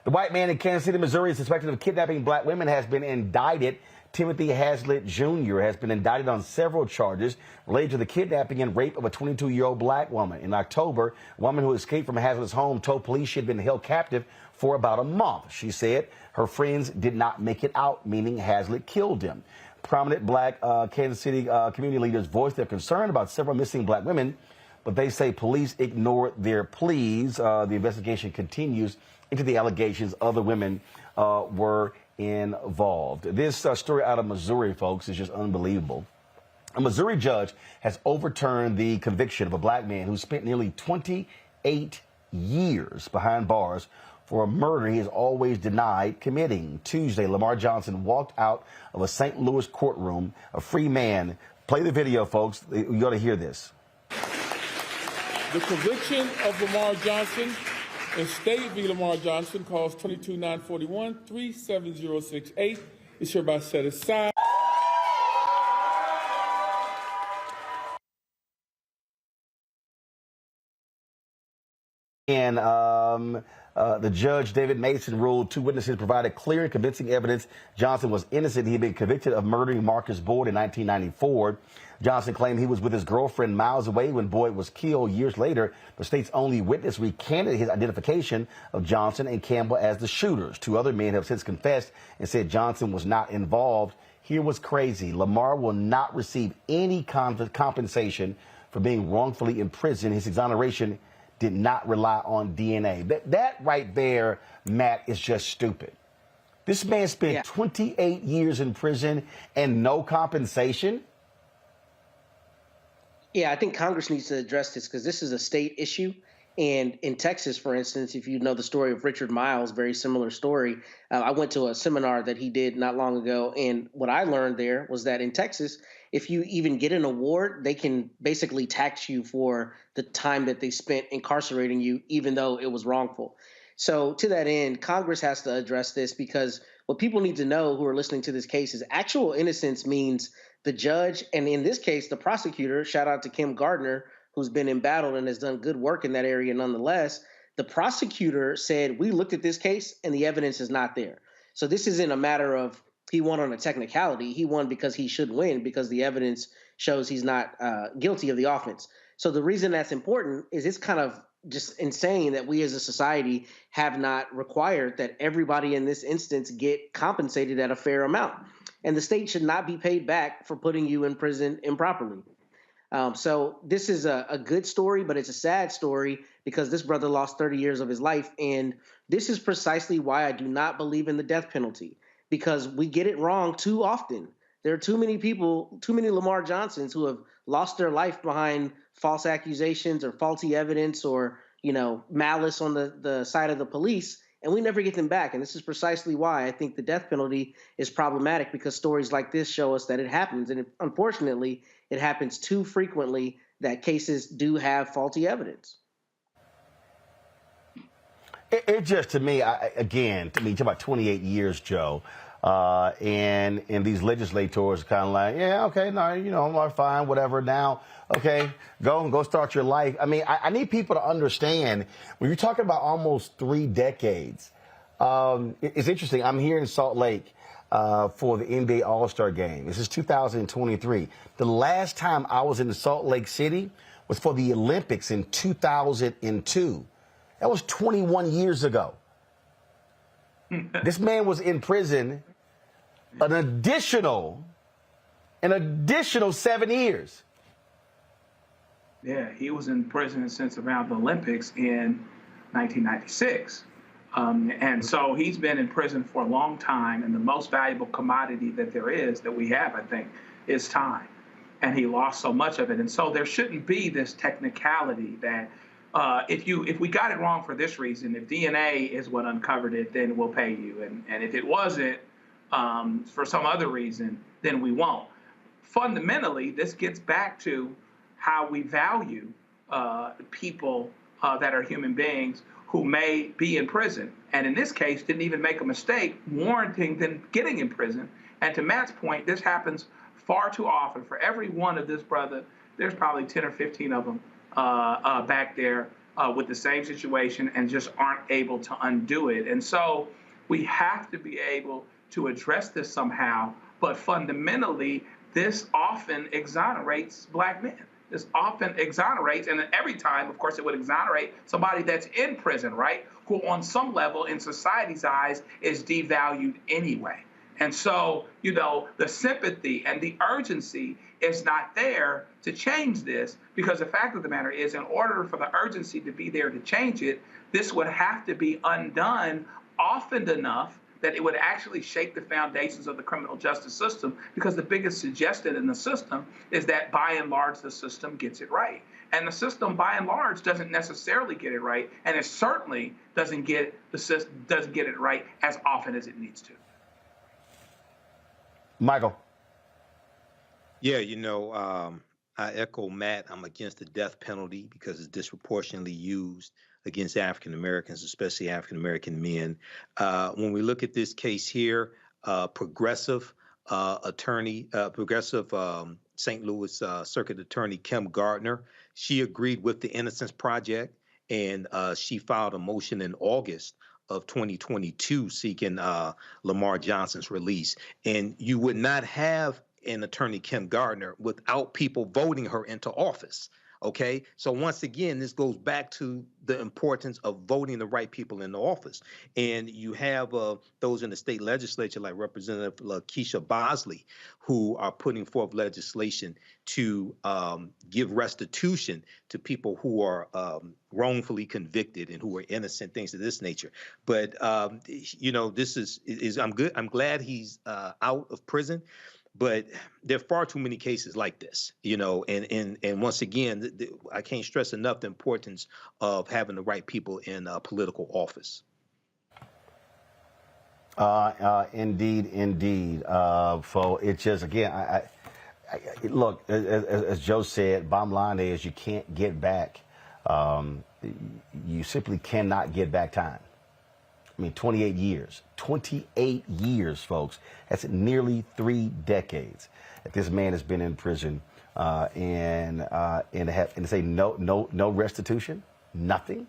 The white man in Kansas City, Missouri, suspected of kidnapping black women has been indicted. Timothy Hazlitt Jr. has been indicted on several charges related to the kidnapping and rape of a 22-year-old black woman. In October, a woman who escaped from Hazlitt's home told police she had been held captive for about a month. She said her friends did not make it out, meaning Hazlitt killed him. Prominent black Kansas City community leaders voiced their concern about several missing black women, but they say police ignored their pleas. The investigation continues into the allegations other women were involved. This story out of Missouri, folks, is just unbelievable. A Missouri judge has overturned the conviction of a black man who spent nearly 28 years behind bars for a murder he has always denied committing. Tuesday, Lamar Johnson walked out of a St. Louis courtroom, a free man. Play the video, folks. You got to hear this. The conviction of Lamar Johnson in State v. Lamar Johnson, calls 22-941-37068, is hereby set aside. And the judge, David Mason, ruled 2 witnesses provided clear and convincing evidence Johnson was innocent. He had been convicted of murdering Marcus Boyd in 1994. Johnson claimed he was with his girlfriend miles away when Boyd was killed. Years later, the state's only witness recanted his identification of Johnson and Campbell as the shooters. 2 other men have since confessed and said Johnson was not involved. Here was crazy. Lamar will not receive any compensation for being wrongfully imprisoned. His exoneration did not rely on DNA. That right there, Matt, is just stupid. This man spent 28 years in prison and no compensation. Yeah, I think Congress needs to address this because this is a state issue. And in Texas, for instance, if you know the story of Richard Miles, very similar story. I went to a seminar that he did not long ago. And what I learned there was that in Texas, if you even get an award, they can basically tax you for the time that they spent incarcerating you, even though it was wrongful. So to that end, Congress has to address this because what people need to know who are listening to this case is actual innocence means the judge, and in this case, the prosecutor, shout out to Kim Gardner, who's been embattled and has done good work in that area nonetheless. The prosecutor said, we looked at this case and the evidence is not there. So this isn't a matter of he won on a technicality. He won because he should win because the evidence shows he's not guilty of the offense. So the reason that's important is it's kind of just insane that we as a society have not required that everybody in this instance get compensated at a fair amount. And the state should not be paid back for putting you in prison improperly. So this is a good story, but it's a sad story because this brother lost 30 years of his life. And this is precisely why I do not believe in the death penalty, because we get it wrong too often. There are too many people, too many Lamar Johnsons who have lost their life behind false accusations or faulty evidence or, malice on the side of the police. And we never get them back. And this is precisely why I think the death penalty is problematic, because stories like this show us that it happens. And unfortunately, it happens too frequently that cases do have faulty evidence. It just, to me, talk about 28 years, Joe. And these legislators kind of like, yeah, okay, no, I'm fine, whatever. Now, okay, go start your life. I mean, I need people to understand when you're talking about almost 3 decades. It's interesting. I'm here in Salt Lake for the NBA All-Star Game. This is 2023. The last time I was in Salt Lake City was for the Olympics in 2002. That was 21 years ago. This man was in prison an additional 7 years. Yeah, he was in prison since around the Olympics in 1996. And so he's been in prison for a long time. And the most valuable commodity that we have, I think, is time. And he lost so much of it. And so there shouldn't be this technicality that if we got it wrong for this reason, if DNA is what uncovered it, then we'll pay you. And if it wasn't for some other reason, then we won't. Fundamentally, this gets back to how we value people that are human beings who may be in prison. And in this case, didn't even make a mistake warranting them getting in prison. And to Matt's point, this happens far too often. For every one of this brother, there's probably 10 or 15 of them back there with the same situation and just aren't able to undo it. And so we have to be able to address this somehow. But fundamentally, this often exonerates black men. This often exonerates, and every time, of course, it would exonerate somebody that's in prison, right? Who on some level in society's eyes is devalued anyway. And so, the sympathy and the urgency is not there to change this, because the fact of the matter is, in order for the urgency to be there to change it, this would have to be undone often enough that it would actually shake the foundations of the criminal justice system, because the biggest suggestion in the system is that, by and large, the system gets it right. And the system, by and large, doesn't necessarily get it right, and it certainly doesn't get it right as often as it needs to. Michael. Yeah, I echo Matt. I'm against the death penalty because it's disproportionately used against African Americans, especially African American men. When we look at this case here, progressive St. Louis Circuit Attorney Kim Gardner, she agreed with the Innocence Project and she filed a motion in August of 2022 seeking Lamar Johnson's release. And you would not have an attorney, Kim Gardner, without people voting her into office. Okay, so once again, this goes back to the importance of voting the right people into office. And you have those in the state legislature, like Representative Keisha Bosley, who are putting forth legislation to give restitution to people who are wrongfully convicted and who are innocent, things of this nature. But this is I'm good. I'm glad he's out of prison. But there are far too many cases like this, and once again, I can't stress enough the importance of having the right people in political office. Indeed. So it's just, again, I look, as Joe said, bottom line is you can't get back. You simply cannot get back time. I mean, 28 years. 28 years, folks. That's nearly 3 decades that this man has been in prison, and to say no restitution, nothing.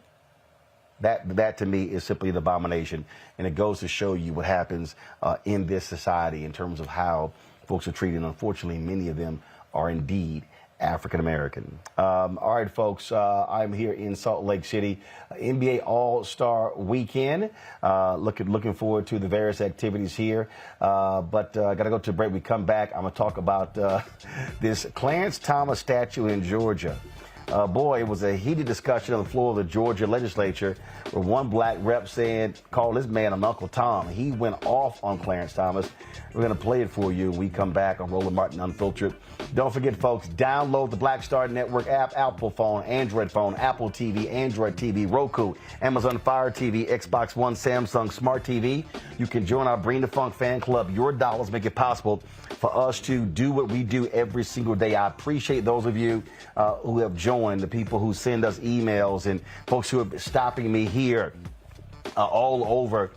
That to me is simply an abomination, and it goes to show you what happens in this society in terms of how folks are treated. Unfortunately, many of them are indeed African American. All right, folks, I'm here in Salt Lake City, NBA All-Star Weekend. Looking forward to the various activities here. But I got to go to a break. We come back. I'm going to talk about this Clarence Thomas statue in Georgia. Boy, it was a heated discussion on the floor of the Georgia legislature where one black rep called this man an Uncle Tom. He went off on Clarence Thomas. We're going to play it for you when we come back on Roland Martin Unfiltered. Don't forget, folks, download the Black Star Network app, Apple phone, Android phone, Apple TV, Android TV, Roku, Amazon Fire TV, Xbox One, Samsung Smart TV. You can join our Bring the Funk fan club. Your dollars make it possible for us to do what we do every single day. I appreciate those of you who have joined, the people who send us emails, and folks who are stopping me here all over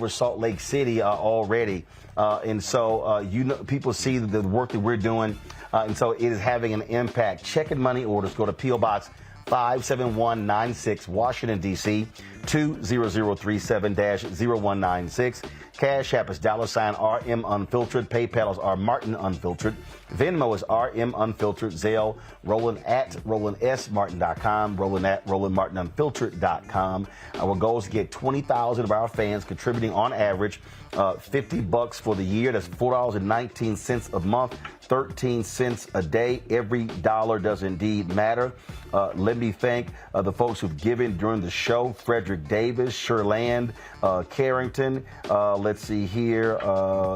Salt Lake City already. And so, people see the work that we're doing, and so it is having an impact. Check and money orders go to P.O. Box 57196, Washington, D.C., 20037-0196. Cash App is $RM Unfiltered. PayPal is R Martin Unfiltered. Venmo is RM Unfiltered. Zelle, Roland at RolandSMartin.com. Roland at RolandMartinUnfiltered.com. Our goal is to get 20,000 of our fans contributing on average $50 for the year. That's $4.19 a month, 13 cents a day. Every dollar does indeed matter. Let me thank the folks who've given during the show: Frederick Davis, Sherland, Carrington. Let's see here.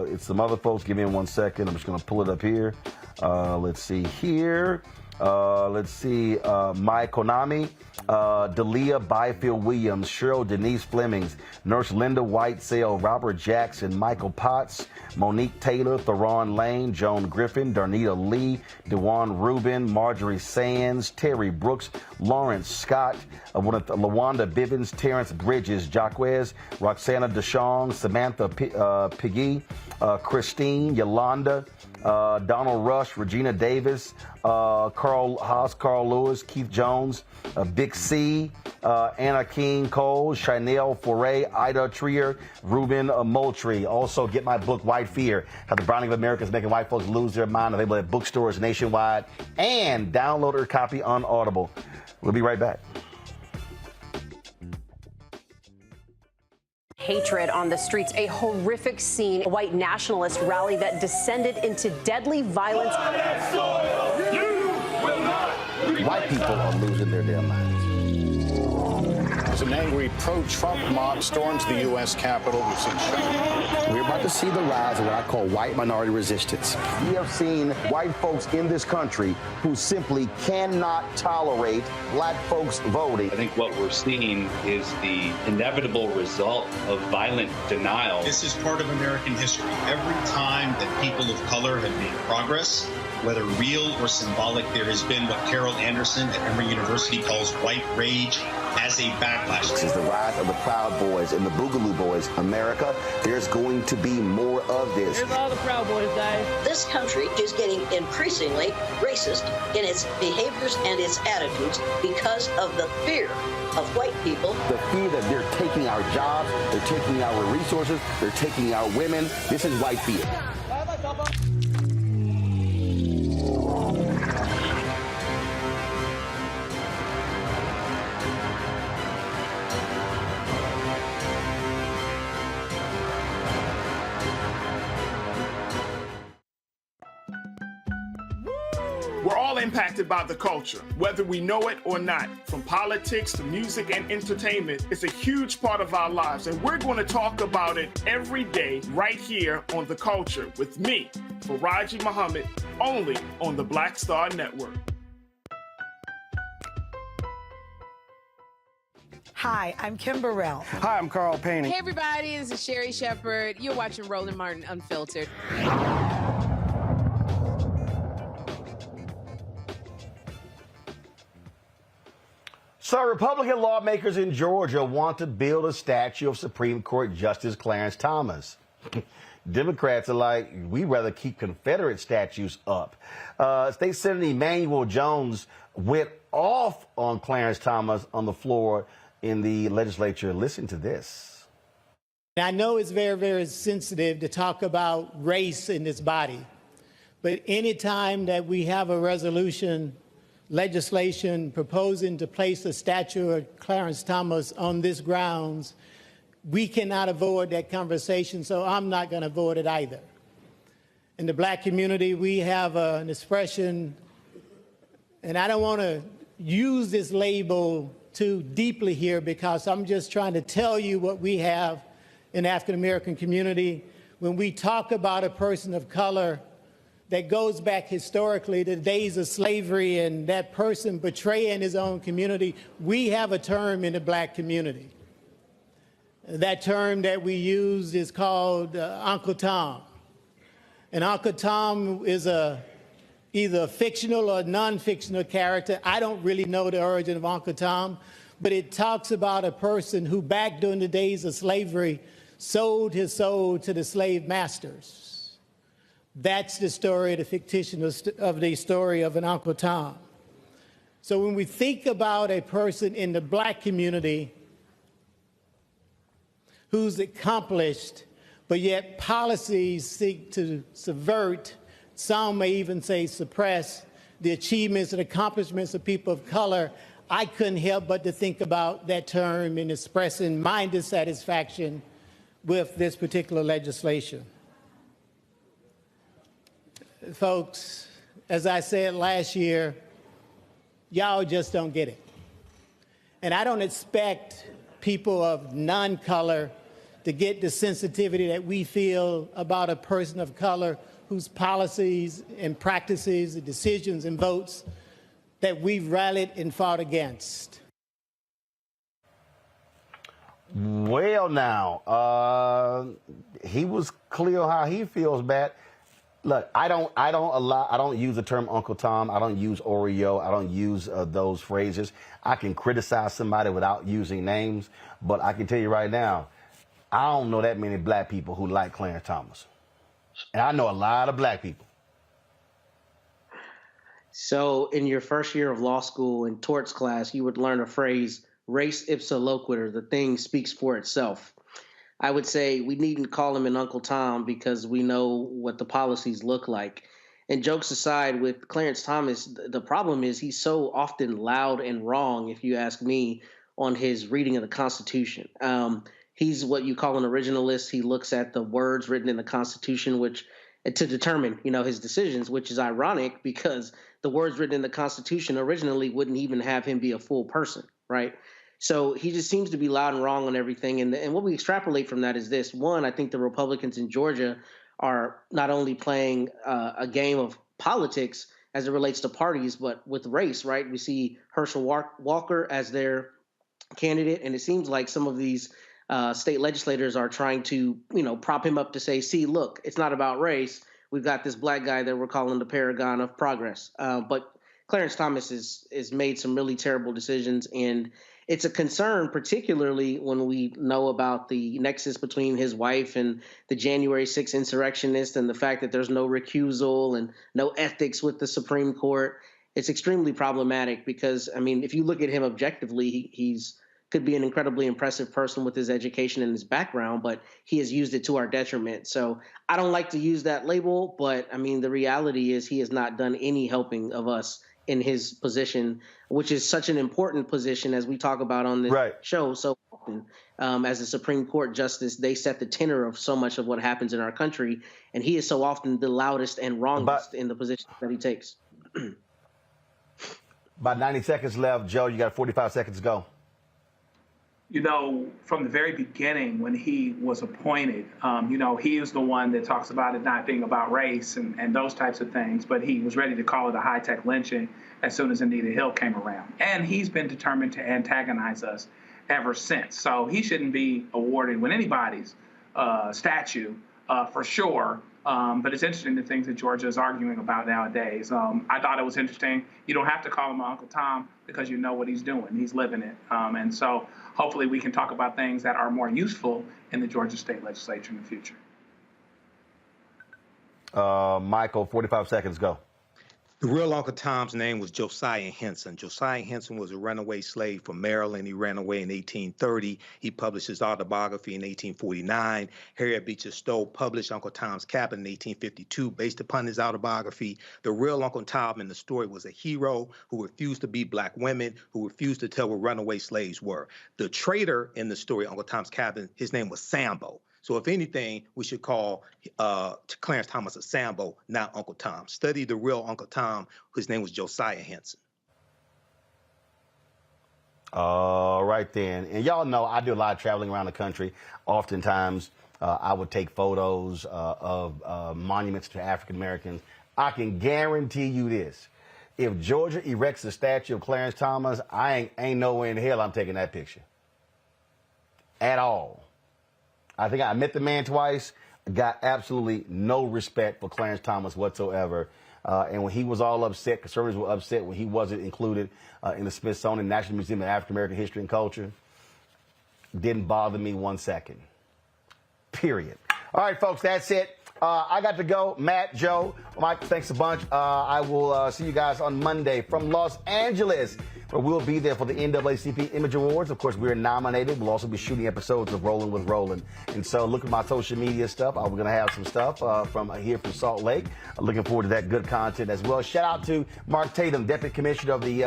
It's some other folks. Give me 1 second. I'm just going to pull it up here. Let's see here. Mike Konami, Dalia Byfield Williams, Cheryl Denise Flemings, Nurse Linda Whitesale, Robert Jackson, Michael Potts, Monique Taylor, Theron Lane, Joan Griffin, Darnita Lee, Dewan Rubin, Marjorie Sands, Terry Brooks, Lawrence Scott, Lawanda Bivens, Terrence Bridges, Jaquez, Roxana DeShong, Samantha Piggy, Christine, Yolanda, Donald Rush, Regina Davis, Carl Haas, Carl Lewis, Keith Jones, Big C, Anna King Cole, Chanel Foray, Ida Trier, Ruben Moultrie. Also, get my book, White Fear, How the Browning of America is Making White Folks Lose Their Mind, available at bookstores nationwide, and download or copy on Audible. We'll be right back. Hatred on the streets, a horrific scene, a white nationalist rally that descended into deadly violence. White people are losing their damn minds. As an angry pro-Trump mob storms the U.S. Capitol, we're about to see the rise of what I call white minority resistance. We have seen white folks in this country who simply cannot tolerate black folks voting. I think what we're seeing is the inevitable result of violent denial. This is part of American history. Every time that people of color have made progress, whether real or symbolic, there has been what Carol Anderson at Emory University calls white rage as a backlash. This is the rise of the Proud Boys and the Boogaloo Boys. America, there's going to be more of this. Here's all the Proud Boys, guys. This country is getting increasingly racist in its behaviors and its attitudes because of the fear of white people. The fear that they're taking our jobs, they're taking our resources, they're taking our women. This is white fear. We're all impacted by the culture, whether we know it or not. From politics to music and entertainment, it's a huge part of our lives, and we're going to talk about it every day right here on The Culture with me, Faraji Muhammad, only on the Black Star Network. Hi, I'm Kim Burrell. Hi, I'm Carl Payne. Hey, everybody, this is Sherry Shepherd. You're watching Roland Martin Unfiltered. So Republican lawmakers in Georgia want to build a statue of Supreme Court Justice Clarence Thomas. Democrats are like, we'd rather keep Confederate statues up. State Senator Emanuel Jones went off on Clarence Thomas on the floor in the legislature. Listen to this. I know it's very, very sensitive to talk about race in this body, but any time that we have a legislation proposing to place a statue of Clarence Thomas on this grounds, we cannot avoid that conversation, so I'm not going to avoid it either. In the black community, we have an expression, and I don't want to use this label too deeply here because I'm just trying to tell you what we have in the African-American community. When we talk about a person of color that goes back historically to the days of slavery and that person betraying his own community, we have a term in the black community. That term that we use is called Uncle Tom. And Uncle Tom is either a fictional or non-fictional character. I don't really know the origin of Uncle Tom, but it talks about a person who back during the days of slavery sold his soul to the slave masters. That's the story, the fiction of the story of an Uncle Tom. So when we think about a person in the black community who's accomplished, but yet policies seek to subvert, some may even say suppress, the achievements and accomplishments of people of color, I couldn't help but to think about that term in expressing my dissatisfaction with this particular legislation. Folks, as I said last year, y'all just don't get it. And I don't expect people of non-color to get the sensitivity that we feel about a person of color whose policies and practices and decisions and votes that we've rallied and fought against. Well, now, he was clear how he feels bad. Look, I don't use the term Uncle Tom. I don't use Oreo. I don't use those phrases. I can criticize somebody without using names, but I can tell you right now, I don't know that many black people who like Clarence Thomas. And I know a lot of black people. So in your first year of law school in torts class, you would learn a phrase, res ipsa loquitur, the thing speaks for itself. I would say we needn't call him an Uncle Tom because we know what the policies look like. And jokes aside, with Clarence Thomas, the problem is he's so often loud and wrong, if you ask me, on his reading of the Constitution. He's what you call an originalist. He looks at the words written in the Constitution, which to determine, his decisions, which is ironic because the words written in the Constitution originally wouldn't even have him be a full person, right? So he just seems to be loud and wrong on everything. And what we extrapolate from that is this. One, I think the Republicans in Georgia are not only playing a game of politics as it relates to parties, but with race, right? We see Herschel Walker as their candidate, and it seems like some of these state legislators are trying to, prop him up to say, see, look, it's not about race. We've got this black guy that we're calling the paragon of progress. But Clarence Thomas is made some really terrible decisions, and it's a concern, particularly when we know about the nexus between his wife and the January 6th insurrectionists and the fact that there's no recusal and no ethics with the Supreme Court. It's extremely problematic because, I mean, if you look at him objectively, he's could be an incredibly impressive person with his education and his background, but he has used it to our detriment. So I don't like to use that label, but I mean, the reality is he has not done any helping of us in his position, which is such an important position as we talk about on this show so often. As a Supreme Court justice, they set the tenor of so much of what happens in our country, and he is so often the loudest and wrongest in the position that he takes. About 90 seconds left. Joe, you got 45 seconds to go. You know, from the very beginning when he was appointed, you know, he is the one that talks about it not being about race and those types of things, but he was ready to call it a high-tech lynching as soon as Anita Hill came around. And he's been determined to antagonize us ever since. So he shouldn't be awarded with anybody's statue for sure. But it's interesting the things that Georgia is arguing about nowadays. I thought it was interesting. You don't have to call him Uncle Tom because you know what he's doing. He's living it. And so hopefully we can talk about things that are more useful in the Georgia State Legislature in the future. Michael, 45 seconds, go. The real Uncle Tom's name was Josiah Henson. Josiah Henson was a runaway slave from Maryland. He ran away in 1830. He published his autobiography in 1849. Harriet Beecher Stowe published Uncle Tom's Cabin in 1852 based upon his autobiography. The real Uncle Tom in the story was a hero who refused to beat black women, who refused to tell what runaway slaves were. The traitor in the story, Uncle Tom's Cabin, his name was Sambo. So if anything, we should call Clarence Thomas a Sambo, not Uncle Tom. Study the real Uncle Tom, whose name was Josiah Henson. All right, then. And y'all know I do a lot of traveling around the country. Oftentimes, I would take photos of monuments to African Americans. I can guarantee you this. If Georgia erects a statue of Clarence Thomas, I ain't nowhere in hell I'm taking that picture. At all. I think I met the man twice, got absolutely no respect for Clarence Thomas whatsoever. And when he was all upset, conservatives were upset when he wasn't included in the Smithsonian National Museum of African American History and Culture, didn't bother me 1 second. Period. All right, folks, that's it. I got to go. Matt, Joe, Mike, thanks a bunch. I will see you guys on Monday from Los Angeles, where we'll be there for the NAACP Image Awards. Of course, we're nominated. We'll also be shooting episodes of Rolling with Roland. And so look at my social media stuff. We're going to have some stuff from here from Salt Lake. Looking forward to that good content as well. Shout out to Mark Tatum, Deputy Commissioner of the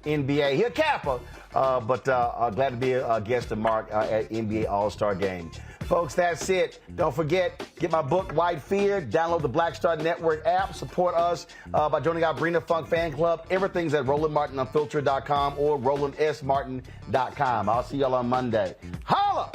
NBA. He's a Kappa, but glad to be a guest of Mark at NBA All-Star Game. Folks, that's it. Don't forget, get my book, White Fear. Download the Black Star Network app. Support us by joining our Brina Funk fan club. Everything's at RolandMartinUnfiltered.com or RolandSMartin.com. I'll see y'all on Monday. Holla!